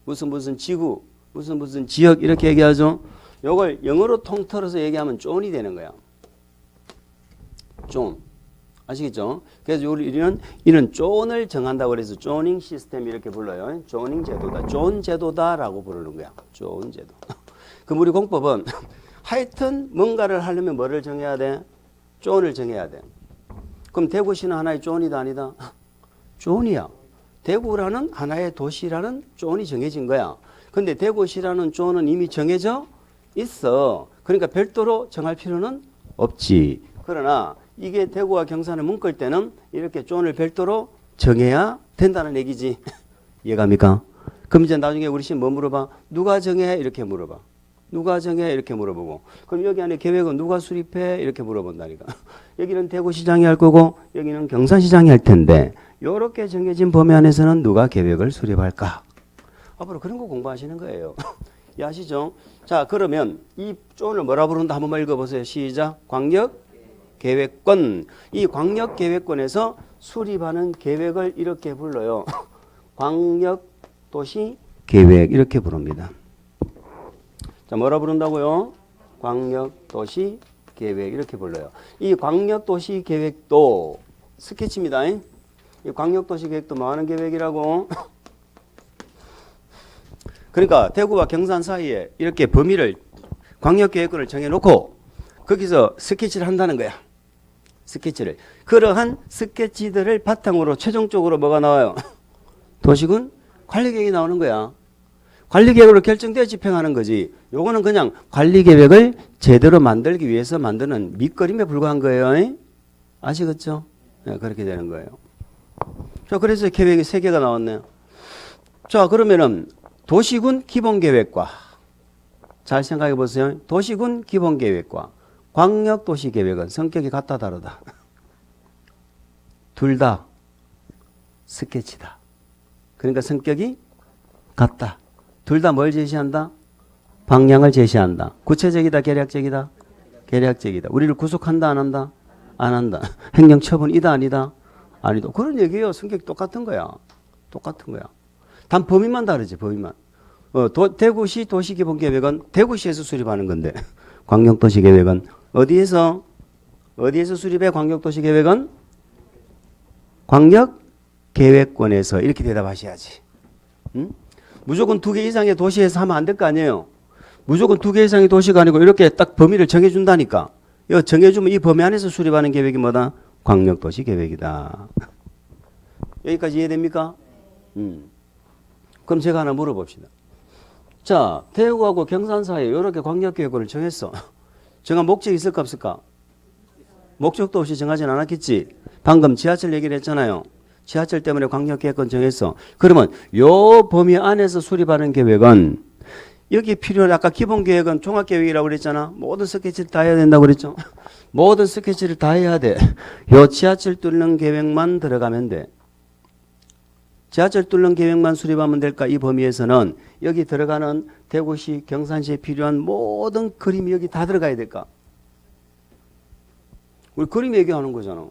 무슨 지구, 무슨 지역 이렇게 얘기하죠. 요걸 영어로 통틀어서 얘기하면 존이 되는 거야. 존. 아시겠죠? 그래서 우리는 이런 존을 정한다고 그래서 조닝 시스템 이렇게 불러요. 조닝 제도다. 존 제도다라고 부르는 거야. 존 제도. 그럼 우리 공법은 하여튼 뭔가를 하려면 뭐를 정해야 돼? 존을 정해야 돼. 그럼 대구시는 하나의 존이다 아니다? 존이야. 대구라는 하나의 도시라는 존이 정해진 거야. 근데 대구시라는 존은 이미 정해져 있어. 그러니까 별도로 정할 필요는 없지. 그러나 이게 대구와 경산을 묶을 때는 이렇게 존을 별도로 정해야 된다는 얘기지. 이해갑니까? 그럼 이제 나중에 우리 씨 뭐 물어봐? 누가 정해? 이렇게 물어봐. 누가 정해? 이렇게 물어보고. 그럼 여기 안에 계획은 누가 수립해? 이렇게 물어본다니까. 여기는 대구시장이 할 거고 여기는 경산시장이 할 텐데 이렇게 정해진 범위 안에서는 누가 계획을 수립할까? 앞으로 그런 거 공부하시는 거예요. 이해하시죠? 자, 그러면 이 존을 뭐라 부른다? 한 번만 읽어보세요. 시작. 광역계획권. 이 광역계획권에서 수립하는 계획을 이렇게 불러요. 광역도시계획 이렇게 부릅니다. 자, 뭐라 부른다고요? 광역도시계획 이렇게 불러요. 이 광역도시계획도 스케치입니다. 이 광역도시계획도 뭐 하는 계획이라고? 그러니까 대구와 경산 사이에 이렇게 범위를 광역계획권을 정해놓고 거기서 스케치를 한다는 거야. 스케치를. 그러한 스케치들을 바탕으로 최종적으로 뭐가 나와요? 도시군 관리계획이 나오는 거야. 관리계획으로 결정되어 집행하는 거지. 요거는 그냥 관리계획을 제대로 만들기 위해서 만드는 밑거림에 불과한 거예요. 아시겠죠? 네, 그렇게 되는 거예요. 자, 그래서 계획이 3개가 나왔네요. 자, 그러면은 도시군 기본계획과 잘 생각해 보세요. 도시군 기본계획과 광역도시계획은 성격이 같다 다르다. 둘 다 스케치다. 그러니까 성격이 같다. 둘 다 뭘 제시한다? 방향을 제시한다. 구체적이다, 계략적이다? 계략적이다. 우리를 구속한다, 안 한다? 안 한다. 행정처분이다, 아니다? 아니다. 그런 얘기예요. 성격이 똑같은 거야. 똑같은 거야. 단 범위만 다르지, 범위만. 대구시 도시기본계획은 대구시에서 수립하는 건데 광역도시계획은 어디에서 수립해? 광역도시계획은 광역계획권에서. 이렇게 대답하셔야지. 응? 무조건 2개 이상의 도시에서 하면 안 될 거 아니에요. 무조건 2개 이상의 도시가 아니고 이렇게 딱 범위를 정해준다니까. 이거 정해주면 이 범위 안에서 수립하는 계획이 뭐다? 광역도시계획이다. 여기까지 이해됩니까? 그럼 제가 하나 물어봅시다. 자, 대구하고 경산 사이에 이렇게 광역계획권을 정했어. 정한 목적이 있을까 없을까? 목적도 없이 정하진 않았겠지. 방금 지하철 얘기를 했잖아요. 지하철 때문에 광역계획권 정했어. 그러면 요 범위 안에서 수립하는 계획은 여기 필요한, 아까 기본계획은 종합계획이라고 그랬잖아. 모든 스케치를 다 해야 된다고 그랬죠. 모든 스케치를 다 해야 돼. 요 지하철 뚫는 계획만 들어가면 돼. 지하철 뚫는 계획만 수립하면 될까? 이 범위에서는 여기 들어가는 대구시, 경산시에 필요한 모든 그림이 여기 다 들어가야 될까? 우리 그림 얘기하는 거잖아.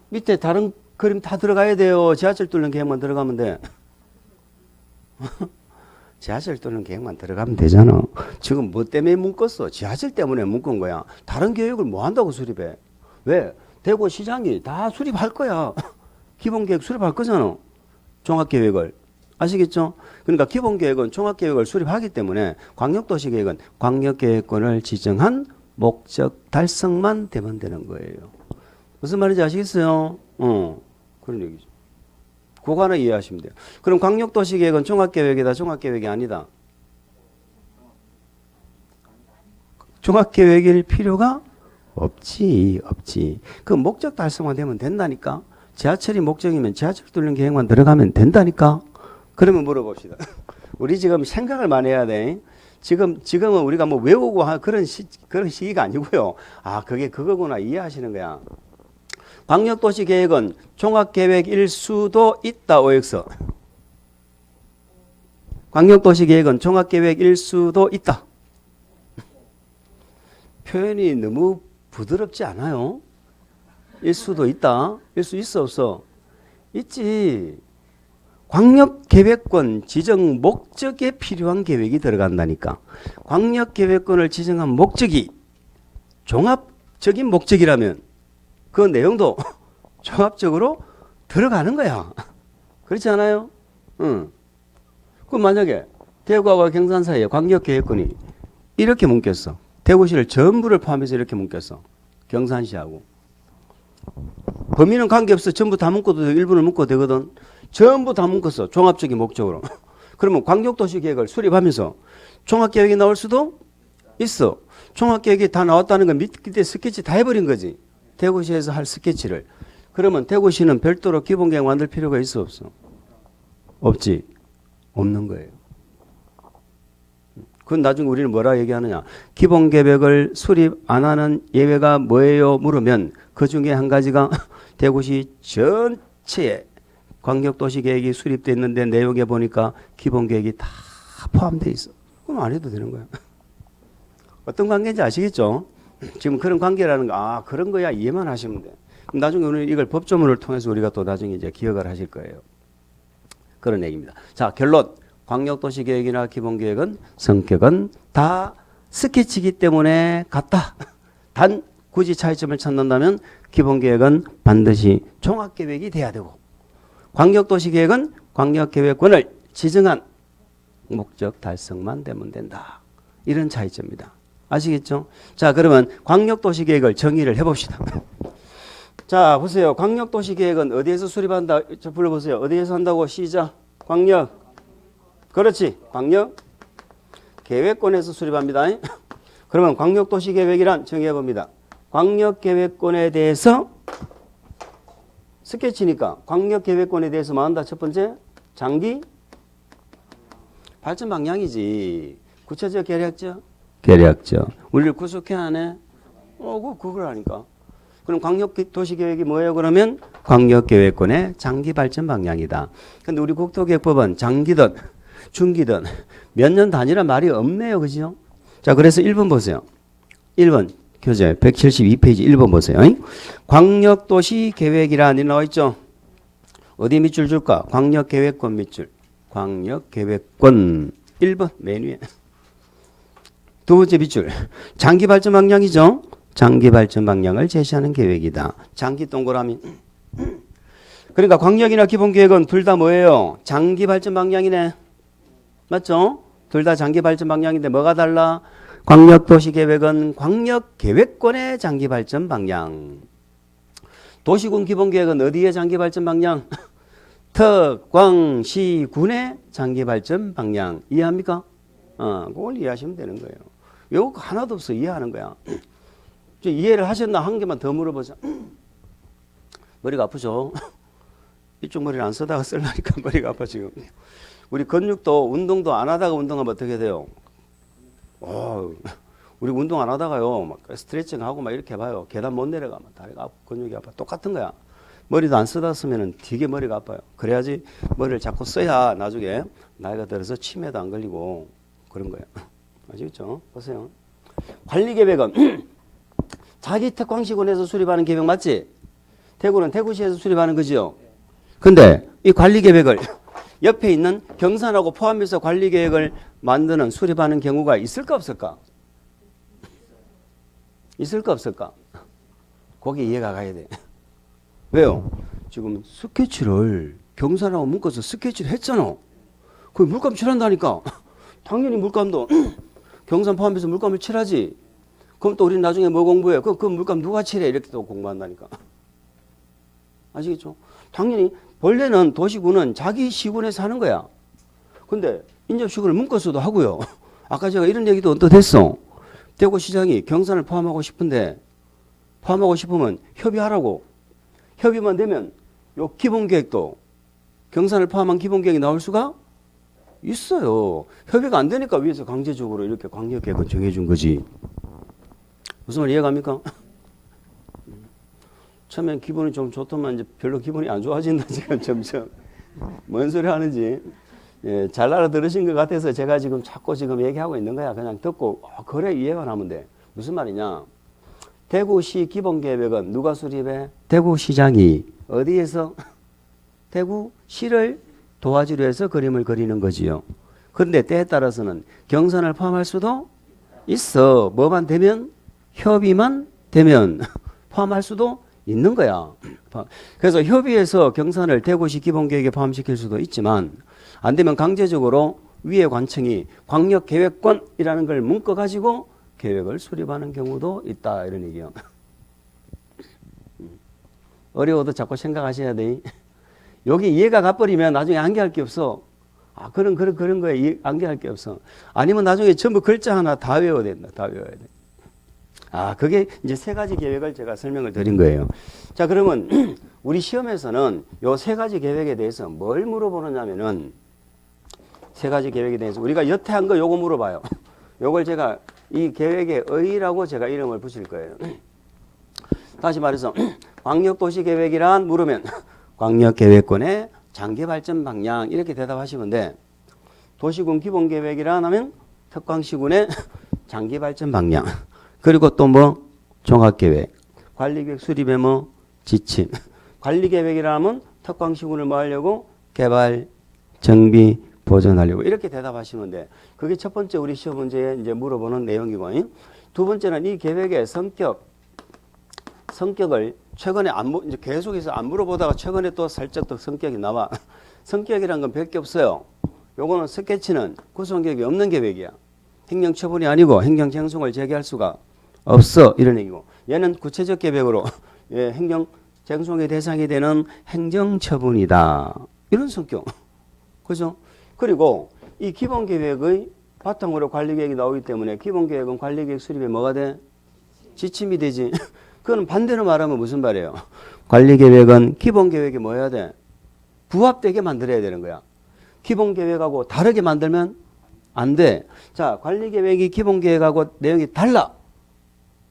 밑에 다른 그림 다 들어가야 돼요. 지하철 뚫는 계획만 들어가면 돼. 지하철 뚫는 계획만 들어가면 되잖아. 지금 뭐 때문에 묶었어? 지하철 때문에 묶은 거야. 다른 계획을 뭐 한다고 수립해? 왜? 대구시장이 다 수립할 거야. 기본계획 수립할 거잖아. 종합계획을. 아시겠죠? 그러니까 기본계획은 종합계획을 수립하기 때문에 광역도시계획은 광역계획권을 지정한 목적 달성만 되면 되는 거예요. 무슨 말인지 아시겠어요? 그런 얘기죠. 그거 하나 이해하시면 돼요. 그럼 광역도시계획은 종합계획이다, 종합계획이 아니다? 종합계획일 필요가 없지. 그 목적 달성만 되면 된다니까. 지하철이 목적이면 지하철 뚫는 계획만 들어가면 된다니까. 그러면 물어봅시다. 우리 지금 생각을 많이 해야 돼. 지금은 우리가 뭐 외우고 그런 시기가 아니고요. 아, 그게 그거구나. 이해하시는 거야. 광역도시계획은 종합계획일 수도 있다, OX. 광역도시계획은 종합계획일 수도 있다. 표현이 너무 부드럽지 않아요? 일 수도 있다. 일 수 있어, 없어? 있지. 광역계획권 지정 목적에 필요한 계획이 들어간다니까. 광역계획권을 지정한 목적이 종합적인 목적이라면 그 내용도 종합적으로 들어가는 거야. 그렇지 않아요? 그럼 만약에 대구와 경산 사이에 광역계획권이 이렇게 묶였어. 대구시를 전부를 포함해서 이렇게 묶였어. 경산시하고. 범위는 관계없어. 전부 다 묶어도 되고 일부를 묶어도 되거든. 전부 다 묶었어. 종합적인 목적으로. 그러면 광역도시계획을 수립하면서 종합계획이 나올 수도 있어. 종합계획이 다 나왔다는 건 밑에 스케치 다 해버린 거지. 대구시에서 할 스케치를. 그러면 대구시는 별도로 기본계획 만들 필요가 있어, 없어? 없지. 없는 거예요. 그건 나중에 우리는 뭐라 얘기하느냐. 기본계획을 수립 안 하는 예외가 뭐예요? 물으면 그 중에 한 가지가 대구시 전체에 광역도시계획이 수립되어 있는데 내용에 보니까 기본계획이 다 포함되어 있어. 그럼 안 해도 되는 거야. 어떤 관계인지 아시겠죠? 지금 그런 관계라는 거, 그런 거야 이해만 하시면 돼. 그럼 나중에 오늘 이걸 법조문을 통해서 우리가 또 나중에 이제 기억을 하실 거예요. 그런 얘기입니다. 자, 결론. 광역도시계획이나 기본계획은 성격은 다 스케치이기 때문에 같다. 단 굳이 차이점을 찾는다면 기본계획은 반드시 종합계획이 돼야 되고 광역도시계획은 광역계획권을 지정한 목적 달성만 되면 된다. 이런 차이점입니다. 아시겠죠? 자, 그러면 광역도시계획을 정의를 해봅시다. 자, 보세요. 광역도시계획은 어디에서 수립한다? 자, 불러보세요. 어디에서 한다고? 시작. 광역. 그렇지. 광역. 계획권에서 수립합니다. 그러면 광역도시계획이란 정의해봅니다. 광역계획권에 대해서 스케치니까 광역계획권에 대해서 뭐 한다? 첫 번째, 장기 발전 방향이지. 구체적 계략적? 계략적. 우리를 구속해야 하네? 그걸 하니까. 그럼 광역도시계획이 뭐예요? 그러면 광역계획권의 장기 발전 방향이다. 근데 우리 국토계획법은 장기든 중기든 몇 년 단위란 말이 없네요. 그죠? 자, 그래서 1번 보세요. 1번 교재 172페이지 1번 보세요. 광역도시계획이라는 데 나와있죠? 어디 밑줄 줄까? 광역계획권 밑줄. 광역계획권 1번 메뉴에. 두 번째 밑줄. 장기 발전 방향이죠? 장기 발전 방향을 제시하는 계획이다. 장기 동그라미. 그러니까 광역이나 기본계획은 둘 다 뭐예요? 장기 발전 방향이네. 맞죠? 둘 다 장기 발전 방향인데 뭐가 달라? 광역도시계획은 광역계획권의 장기 발전 방향. 도시군 기본계획은 어디의 장기 발전 방향? 특광시군의 장기 발전 방향. 이해합니까? 그걸 이해하시면 되는 거예요. 요거 하나도 없어. 이해하는 거야. 이해를 하셨나? 한 개만 더 물어보자. 머리가 아프죠? 이쪽 머리를 안 쓰다가 쓰려니까 머리가 아파 지금. 우리 근육도 운동도 안 하다가 운동하면 어떻게 돼요? 우리 운동 안 하다가요, 막 스트레칭 하고 막 이렇게 해봐요. 계단 못 내려가면 다리가 아프고 근육이 아파. 똑같은 거야. 머리도 안 쓰다 쓰면은 되게 머리가 아파요. 그래야지 머리를 자꾸 써야 나중에 나이가 들어서 치매도 안 걸리고 그런 거예요. 아시겠죠? 보세요. 관리계획은 자기 특광시군에서 수립하는 계획 맞지? 대구는 대구시에서 수립하는 거지요. 근데 이 관리계획을 옆에 있는 경산하고 포함해서 관리계획을 만드는 수립하는 경우가 있을까 없을까? 있을까 없을까? 거기 이해가 가야 돼. 왜요? 지금 스케치를 경산하고 묶어서 스케치를 했잖아. 그 물감 칠한다니까. 당연히 물감도 경산 포함해서 물감을 칠하지. 그럼 또 우리는 나중에 뭐 공부해? 그 물감 누가 칠해? 이렇게 또 공부한다니까. 아시겠죠? 당연히 본래는 도시군은 자기 시군에서 하는 거야. 근데 인접시군을 묶어서도 하고요. 아까 제가 이런 얘기도 언뜻 했어. 대구시장이 경산을 포함하고 싶은데 포함하고 싶으면 협의하라고. 협의만 되면 요 기본계획도 경산을 포함한 기본계획이 나올 수가 있어요. 협의가 안 되니까 위에서 강제적으로 이렇게 광역계획을 정해준 거지. 무슨 말 이해갑니까? 처음엔 기분이 좀 좋더만 이제 별로 기분이 안 좋아진다 지금 점점. 뭔 소리 하는지 잘 알아들으신 것 같아서 제가 지금 자꾸 지금 얘기하고 있는 거야. 그냥 듣고 그래 이해만 하면 돼. 무슨 말이냐? 대구시 기본계획은 누가 수립해? 대구시장이 어디에서? 대구시를 도와주려 해서 그림을 그리는 거지요. 그런데 때에 따라서는 경산을 포함할 수도 있어. 뭐만 되면? 협의만 되면 포함할 수도 있는 거야. 그래서 협의해서 경산을 대구시 기본계획에 포함시킬 수도 있지만 안 되면 강제적으로 위에 관청이 광역계획권이라는 걸 묶어가지고 계획을 수립하는 경우도 있다. 이런 얘기예요. 어려워도 자꾸 생각하셔야 돼. 여기 이해가 가버리면 나중에 암기할 게 없어. 그런 거에 암기할 게 없어. 아니면 나중에 전부 글자 하나 다 외워야 된다. 다 외워야 돼. 그게 이제 세 가지 계획을 제가 설명을 드린 거예요. 자, 그러면 우리 시험에서는 요 세 가지 계획에 대해서 뭘 물어보느냐면은 세 가지 계획에 대해서 우리가 여태 한 거 요거 물어봐요. 요걸 제가 이 계획의 의의라고 제가 이름을 붙일 거예요. 다시 말해서 광역도시계획이란 물으면 광역계획권의 장기발전 방향 이렇게 대답하시면 돼. 도시군 기본계획이란 하면 특광시군의 장기발전 방향. 그리고 또 뭐 종합계획, 관리계획 수립의 뭐 지침. 관리계획이라 하면 특광시군을 뭐 하려고? 개발, 정비, 보존하려고 이렇게 대답하시면 돼. 그게 첫 번째 우리 시험 문제에 이제 물어보는 내용이고, 두 번째는 이 계획의 성격을 최근에 이제 계속해서 안 물어보다가 최근에 또 살짝 더 성격이 나와. 성격이란 건 별 게 없어요. 요거는 스케치는 구성계획이 없는 계획이야. 행정처분이 아니고 행정쟁송을 제기할 수가 없어. 이런 얘기고. 얘는 구체적 계획으로 행정쟁송의 대상이 되는 행정처분이다. 이런 성격. 그죠? 그리고 이 기본계획의 바탕으로 관리계획이 나오기 때문에 기본계획은 관리계획 수립에 뭐가 돼? 지침이 되지. 그건 반대로 말하면 무슨 말이에요? 관리계획은 기본계획이 뭐 해야 돼? 부합되게 만들어야 되는 거야. 기본계획하고 다르게 만들면 안 돼. 자, 관리계획이 기본계획하고 내용이 달라.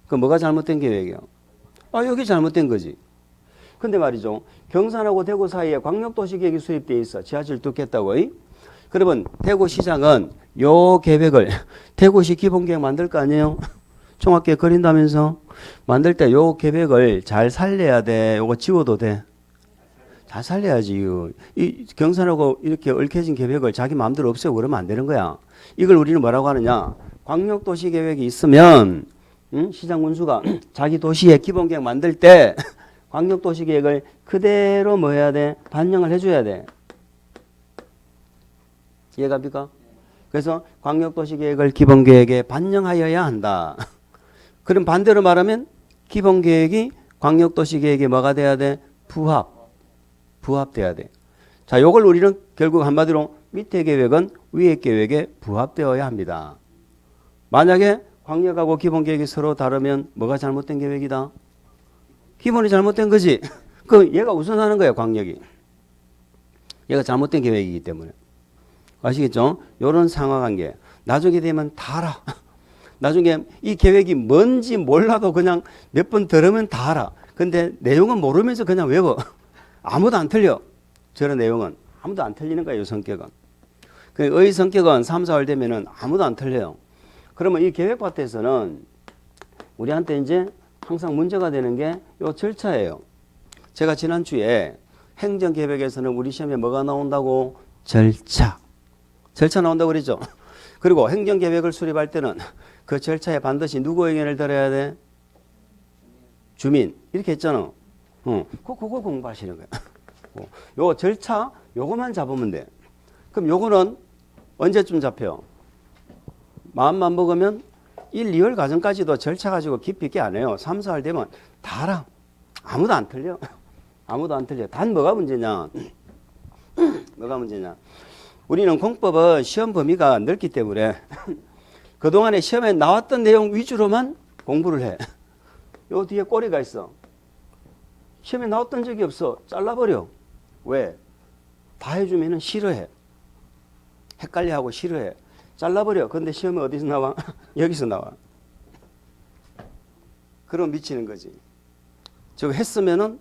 그 뭐가 잘못된 계획이야? 여기 잘못된 거지. 근데 말이죠. 경산하고 대구 사이에 광역도시계획이 수립되어 있어. 지하철 뚫겠다고. 그러면 대구시장은 요 계획을 대구시 기본계획 만들 거 아니에요? 종합계획 그린다면서 만들 때 요 계획을 잘 살려야 돼. 요거 지워도 돼. 잘 살려야지. 이 경산하고 이렇게 얽혀진 계획을 자기 마음대로 없애고 그러면 안 되는 거야. 이걸 우리는 뭐라고 하느냐? 광역도시계획이 있으면 시장 군수가 자기 도시의 기본계획 만들 때 광역도시계획을 그대로 뭐 해야 돼? 반영을 해줘야 돼. 이해갑니까? 그래서 광역도시계획을 기본계획에 반영하여야 한다. 그럼 반대로 말하면 기본계획이 광역도시계획에 뭐가 돼야 돼? 부합돼야 돼. 자, 요걸 우리는 결국 한마디로 밑에 계획은 위에 계획에 부합되어야 합니다. 만약에 광역하고 기본계획이 서로 다르면 뭐가 잘못된 계획이다? 기본이 잘못된 거지. 그 얘가 우선하는 거야, 광역이. 얘가 잘못된 계획이기 때문에. 아시겠죠? 요런 상하관계. 나중에 되면 다 알아. 나중에 이 계획이 뭔지 몰라도 그냥 몇 번 들으면 다 알아. 근데 내용은 모르면서 그냥 외워. 아무도 안 틀려. 저런 내용은. 아무도 안 틀리는 거예요, 성격은. 의 성격은 3, 4월 되면은 아무도 안 틀려요. 그러면 이 계획밭에서는 우리한테 이제 항상 문제가 되는 게 요 절차예요. 제가 지난주에 행정계획에서는 우리 시험에 뭐가 나온다고? 절차. 절차 나온다고 그랬죠. 그리고 행정계획을 수립할 때는 그 절차에 반드시 누구 의견을 들어야 돼? 주민. 이렇게 했잖아. 그거 공부하시는 거야. 요 절차 요거만 잡으면 돼. 그럼 요거는 언제쯤 잡혀? 마음만 먹으면 1, 2월 과정까지도 절차 가지고 깊이 있게 안 해요. 3, 4월 되면 다 알아. 아무도 안 틀려. 아무도 안 틀려. 단 뭐가 문제냐? 뭐가 문제냐? 우리는 공법은 시험 범위가 넓기 때문에 그동안에 시험에 나왔던 내용 위주로만 공부를 해. 요 뒤에 꼬리가 있어. 시험에 나왔던 적이 없어. 잘라버려. 왜? 다 해주면 싫어해. 헷갈려하고 싫어해. 잘라버려. 근데 시험에 어디서 나와? 여기서 나와. 그럼 미치는 거지. 저거 했으면은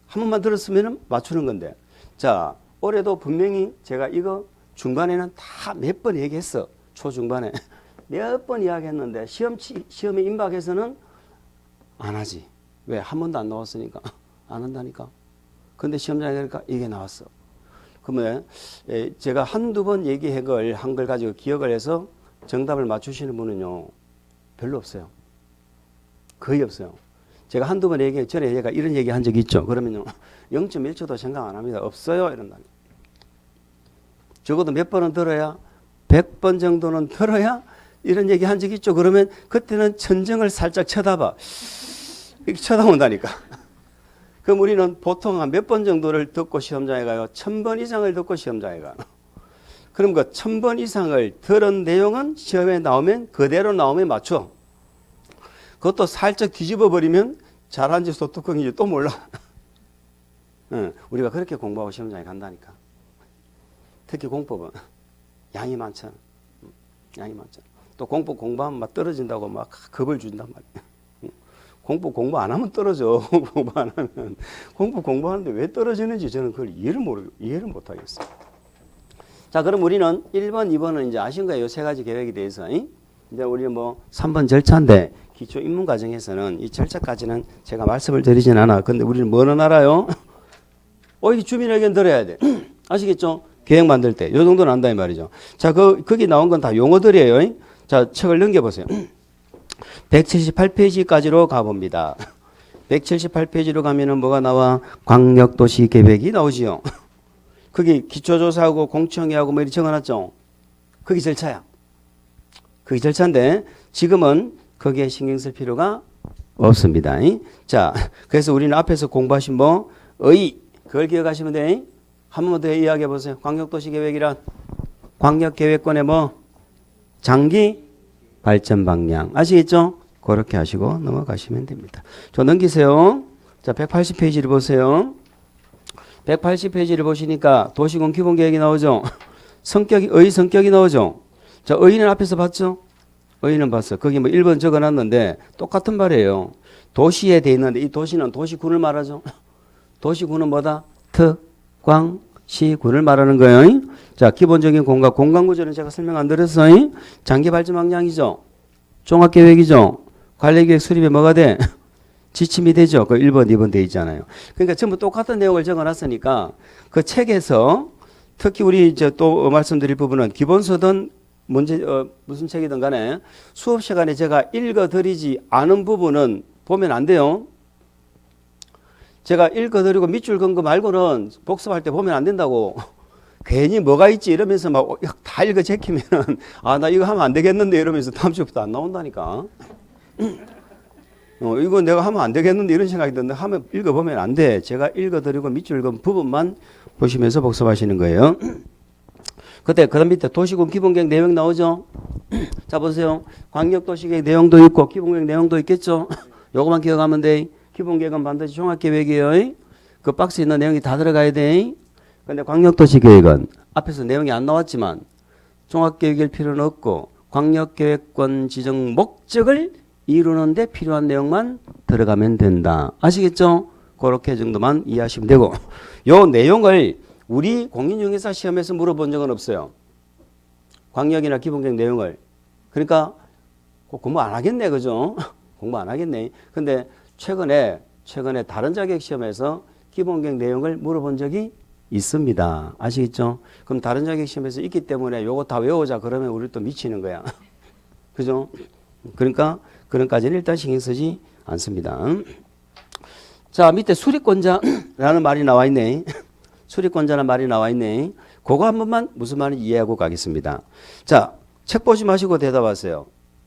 한 번만 들었으면은 맞추는 건데. 자, 올해도 분명히 제가 이거 중반에는 다 몇 번 얘기했어. 초중반에 몇 번 이야기했는데 시험에 임박해서는 안 하지. 왜? 한 번도 안 나왔으니까 안 한다니까. 근데 시험장에 가니까 이게 나왔어. 그러면 제가 한두 번 한 걸 가지고 기억을 해서 정답을 맞추시는 분은요 별로 없어요. 거의 없어요. 제가 한두 번 전에 제가 이런 얘기 한 적이 있죠. 그러면요 0.1초도 생각 안 합니다. 없어요 이런다. 적어도 몇 번은 들어야 100번 정도는 들어야 이런 얘기 한 적이 있죠. 그러면 그때는 천정을 살짝 쳐다봐. 이렇게 쳐다본다니까. 그럼 우리는 보통 한 몇 번 정도를 듣고 시험장에 가요? 1000번 이상을 듣고 시험장에 가요. 그럼 그 1000번 이상을 들은 내용은 시험에 나오면 그대로 나오면 맞춰. 그것도 살짝 뒤집어 버리면 잘한지 소뚜껑인지 또 몰라. 우리가 그렇게 공부하고 시험장에 간다니까. 특히 공법은 양이 많잖아. 양이 많잖아. 또 공법 공부하면 막 떨어진다고 막 겁을 준단 말이야. 공부 안 하면 떨어져. 공부 안 하면. 공부하는데 왜 떨어지는지 저는 그걸 이해를 못 하겠어요. 자, 그럼 우리는 1번, 2번은 이제 아신 거예요. 이 세 가지 계획에 대해서. 이제 우리는 뭐 3번 절차인데 기초 입문 과정에서는 이 절차까지는 제가 말씀을 드리진 않아. 근데 우리는 뭐는 알아요? 이 주민 의견 들어야 돼. 아시겠죠? 계획 만들 때. 요 정도는 안다 이 말이죠. 자, 거기 나온 건 다 용어들이에요. 자, 책을 넘겨보세요. 178페이지까지로 가봅니다. 178페이지로 가면은 뭐가 나와? 광역도시 계획이 나오지요. 거기 기초조사하고 공청회하고 뭐 이렇게 적어놨죠. 그게 절차야. 그게 절차인데 지금은 거기에 신경 쓸 필요가 없습니다. 자, 그래서 우리는 앞에서 공부하신 뭐 그걸 기억하시면 돼. 한 번만 더 이야기해 보세요. 광역도시 계획이란 광역계획권의 뭐 장기 발전 방향. 아시겠죠? 그렇게 하시고 넘어가시면 됩니다. 저 넘기세요. 자, 180페이지를 보세요. 180페이지를 보시니까 도시군 기본계획이 나오죠. 성격이 나오죠. 자, 의인은 앞에서 봤죠? 의인은 봤어. 거기 뭐 1번 적어놨는데 똑같은 말이에요. 도시에 돼 있는데 이 도시는 도시군을 말하죠. 도시군은 뭐다? 특광시군을 말하는 거예요. 자, 기본적인 공간 구조는 제가 설명 안 드렸어요. 장기 발전 방향이죠. 종합계획이죠. 관리계획 수립에 뭐가 돼? 지침이 되죠. 그 1번, 2번 돼 있잖아요. 그러니까 전부 똑같은 내용을 적어놨으니까 그 책에서 특히 우리 이제 또 말씀드릴 부분은 기본서든 문제 무슨 책이든 간에 수업 시간에 제가 읽어드리지 않은 부분은 보면 안 돼요. 제가 읽어드리고 밑줄 긋은 거 말고는 복습할 때 보면 안 된다고. 괜히 뭐가 있지 이러면서 막 다 읽어 제키면은 아, 나 이거 하면 안 되겠는데 이러면서 다음 주부터 안 나온다니까. 이거 내가 하면 안 되겠는데 이런 생각이 드는데 하면 읽어보면 안 돼. 제가 읽어드리고 밑줄 긋은 부분만 보시면서 복습하시는 거예요. 그때 그다음 밑에 도시군 기본계획 내용 나오죠. 자, 보세요. 광역도시계획 내용도 있고 기본계획 내용도 있겠죠. 요거만 기억하면 돼. 기본계획은 반드시 종합계획이에요. 그 박스에 있는 내용이 다 들어가야 돼. 근데 광역도시계획은 앞에서 내용이 안 나왔지만 종합계획일 필요는 없고 광역계획권 지정 목적을 이루는 데 필요한 내용만 들어가면 된다. 아시겠죠? 그렇게 정도만 이해하시면 되고 요 내용을 우리 공인중개사 시험에서 물어본 적은 없어요. 광역이나 기본계획 내용을. 그러니까 공부 안 하겠네, 그죠? 공부 안 하겠네. 근데 최근에 다른 자격 시험에서 기본계획 내용을 물어본 적이 있습니다. 아시겠죠? 그럼 다른 자격 시험에서 있기 때문에 요거 다 외우자 그러면 우리 또 미치는 거야. 그죠? 그러니까 그런까지는 일단 신경 쓰지 않습니다. 자, 밑에 수리권자라는 말이 나와 있네. 수리권자라는 말이 나와 있네. 그거 한 번만 무슨 말인지 이해하고 가겠습니다. 자, 책 보지 마시고 대답하세요.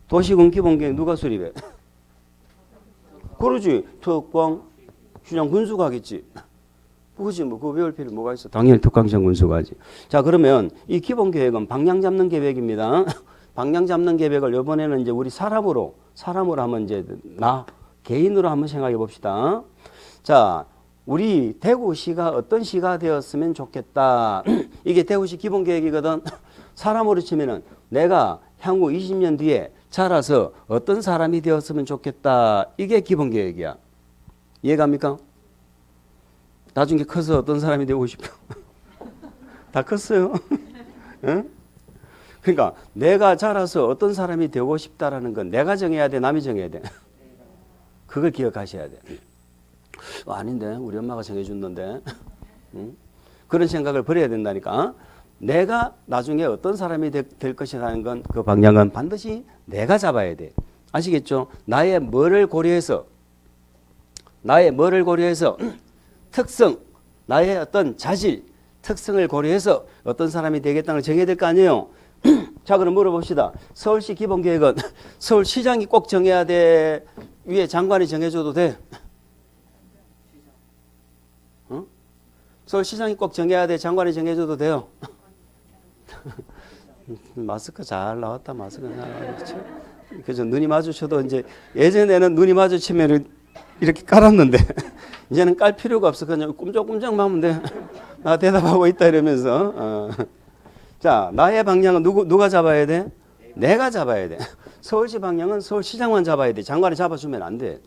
도시군 기본계획 누가 수립해? 그러지. 특광 시장 군수가 하겠지. 그거지 뭐 그거 외울 필요 뭐가 있어. 당연히 특광시장 군수가 하지. 자, 그러면 이 기본계획은 방향 잡는 계획입니다. 방향 잡는 계획을 이번에는 이제 우리 사람으로 한번 이제 나 개인으로 한번 생각해 봅시다. 자, 우리 대구시가 어떤 시가 되었으면 좋겠다. 이게 대구시 기본계획이거든. 사람으로 치면은 내가 향후 20년 뒤에 자라서 어떤 사람이 되었으면 좋겠다. 이게 기본계획이야. 이해갑니까? 나중에 커서 어떤 사람이 되고 싶어? 다 컸어요. 응? 그러니까 내가 자라서 어떤 사람이 되고 싶다라는 건 내가 정해야 돼, 남이 정해야 돼. 그걸 기억하셔야 돼. 아닌데 우리 엄마가 정해줬는데. 응? 그런 생각을 버려야 된다니까. 내가 나중에 어떤 사람이 될 것이라는 건 그 방향은 반드시 내가 잡아야 돼. 아시겠죠? 나의 뭐를 고려해서 특성, 나의 어떤 자질, 특성을 고려해서 어떤 사람이 되겠다는 걸 정해야 될 거 아니에요. 자, 그럼 물어봅시다. 서울시 기본계획은 서울시장이 꼭 정해야 돼? 위에 장관이 정해줘도 돼? 어? 서울시장이 꼭 정해야 돼? 장관이 정해줘도 돼요? 마스크 잘 나왔다. 마스크 잘 나왔죠. 그죠? 눈이 마주쳐도 이제 예전에는 눈이 마주치면 이렇게 깔았는데 이제는 깔 필요가 없어. 그냥 꼼짝꼼짝만 하면 돼. 나 대답하고 있다 이러면서. 자, 나의 방향은 누가 잡아야 돼? 내가 잡아야 돼. 서울시 방향은 서울시장만 잡아야 돼. 장관이 잡아주면 안 돼.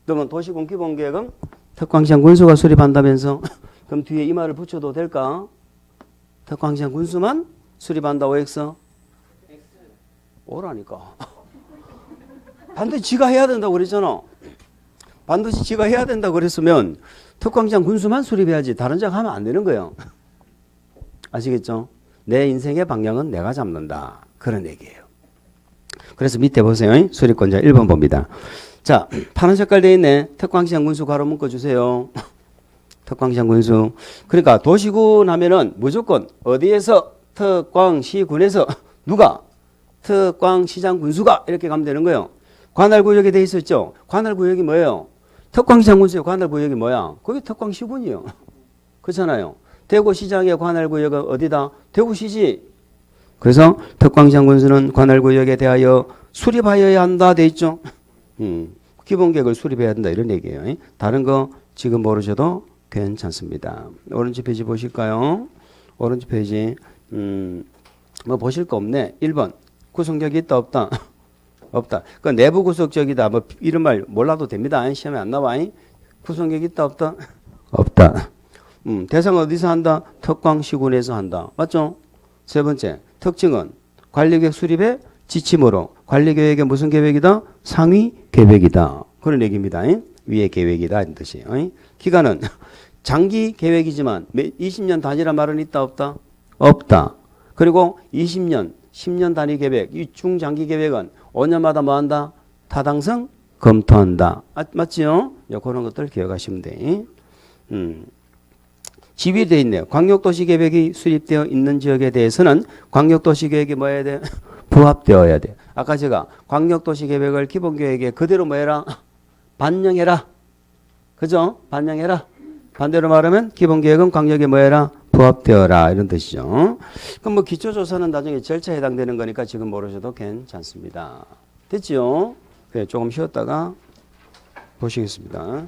그러면 도시군 기본계획은 특광시장 군수가 수립한다면서? 그럼 뒤에 이 말을 붙여도 될까? 특광시장 군수만 수립한다. OX? 오라니까. 반드시 지가 해야 된다고 그랬잖아. 반드시 지가 해야 된다고 그랬으면 특광시장 군수만 수립해야지 다른 장 하면 안 되는 거예요. 아시겠죠? 내 인생의 방향은 내가 잡는다. 그런 얘기예요. 그래서 밑에 보세요. 수립권자 1번 봅니다. 자, 파란 색깔 되어 있네. 특광시장 군수 가로 묶어 주세요. 특광시장 군수. 그러니까 도시군 하면은 무조건 어디에서 특광시군에서 누가 특광시장 군수가 이렇게 가면 되는 거예요. 관할구역에 돼 있었죠. 관할구역이 뭐예요? 특광시장 군수의 관할구역이 뭐야? 그게 특광시군이요. 그렇잖아요. 대구시장의 관할구역은 어디다? 대구시지. 그래서 특광시장 군수는 관할구역에 대하여 수립하여야 한다 돼 있죠. 기본계획을 수립해야 한다 이런 얘기예요. 다른 거 지금 모르셔도 괜찮습니다. 오른쪽 페이지 보실까요? 오른쪽 페이지. 뭐 보실 거 없네. 1번. 구성력이 있다 없다? 없다. 그 내부 구성적이다. 뭐 이런 말 몰라도 됩니다. 시험에 안 나와. 구성력이 있다 없다? 없다. 대상 어디서 한다? 특광시군에서 한다. 맞죠? 세 번째. 특징은 관리계획 수립의 지침으로 관리계획의 무슨 계획이다? 상위 계획이다. 그런 얘기입니다. 위의 계획이다. 이런 뜻이에요. 기간은 장기 계획이지만 20년 단위란 말은 있다 없다? 없다. 그리고 20년, 10년 단위 계획, 이 중장기 계획은 5년마다 뭐 한다? 타당성 검토한다. 맞지요? 그런 것들 기억하시면 돼. 지휘되어 있네요. 광역도시계획이 수립되어 있는 지역에 대해서는 광역도시계획이 뭐 해야 돼? 부합되어야 돼. 아까 제가 광역도시계획을 기본계획에 그대로 뭐 해라? 반영해라. 그죠? 반영해라. 반대로 말하면 기본계획은 광역에 뭐 해라? 부합되어라. 이런 뜻이죠. 그럼 뭐 기초조사는 나중에 절차에 해당되는 거니까 지금 모르셔도 괜찮습니다. 됐지요? 네, 조금 쉬었다가 보시겠습니다.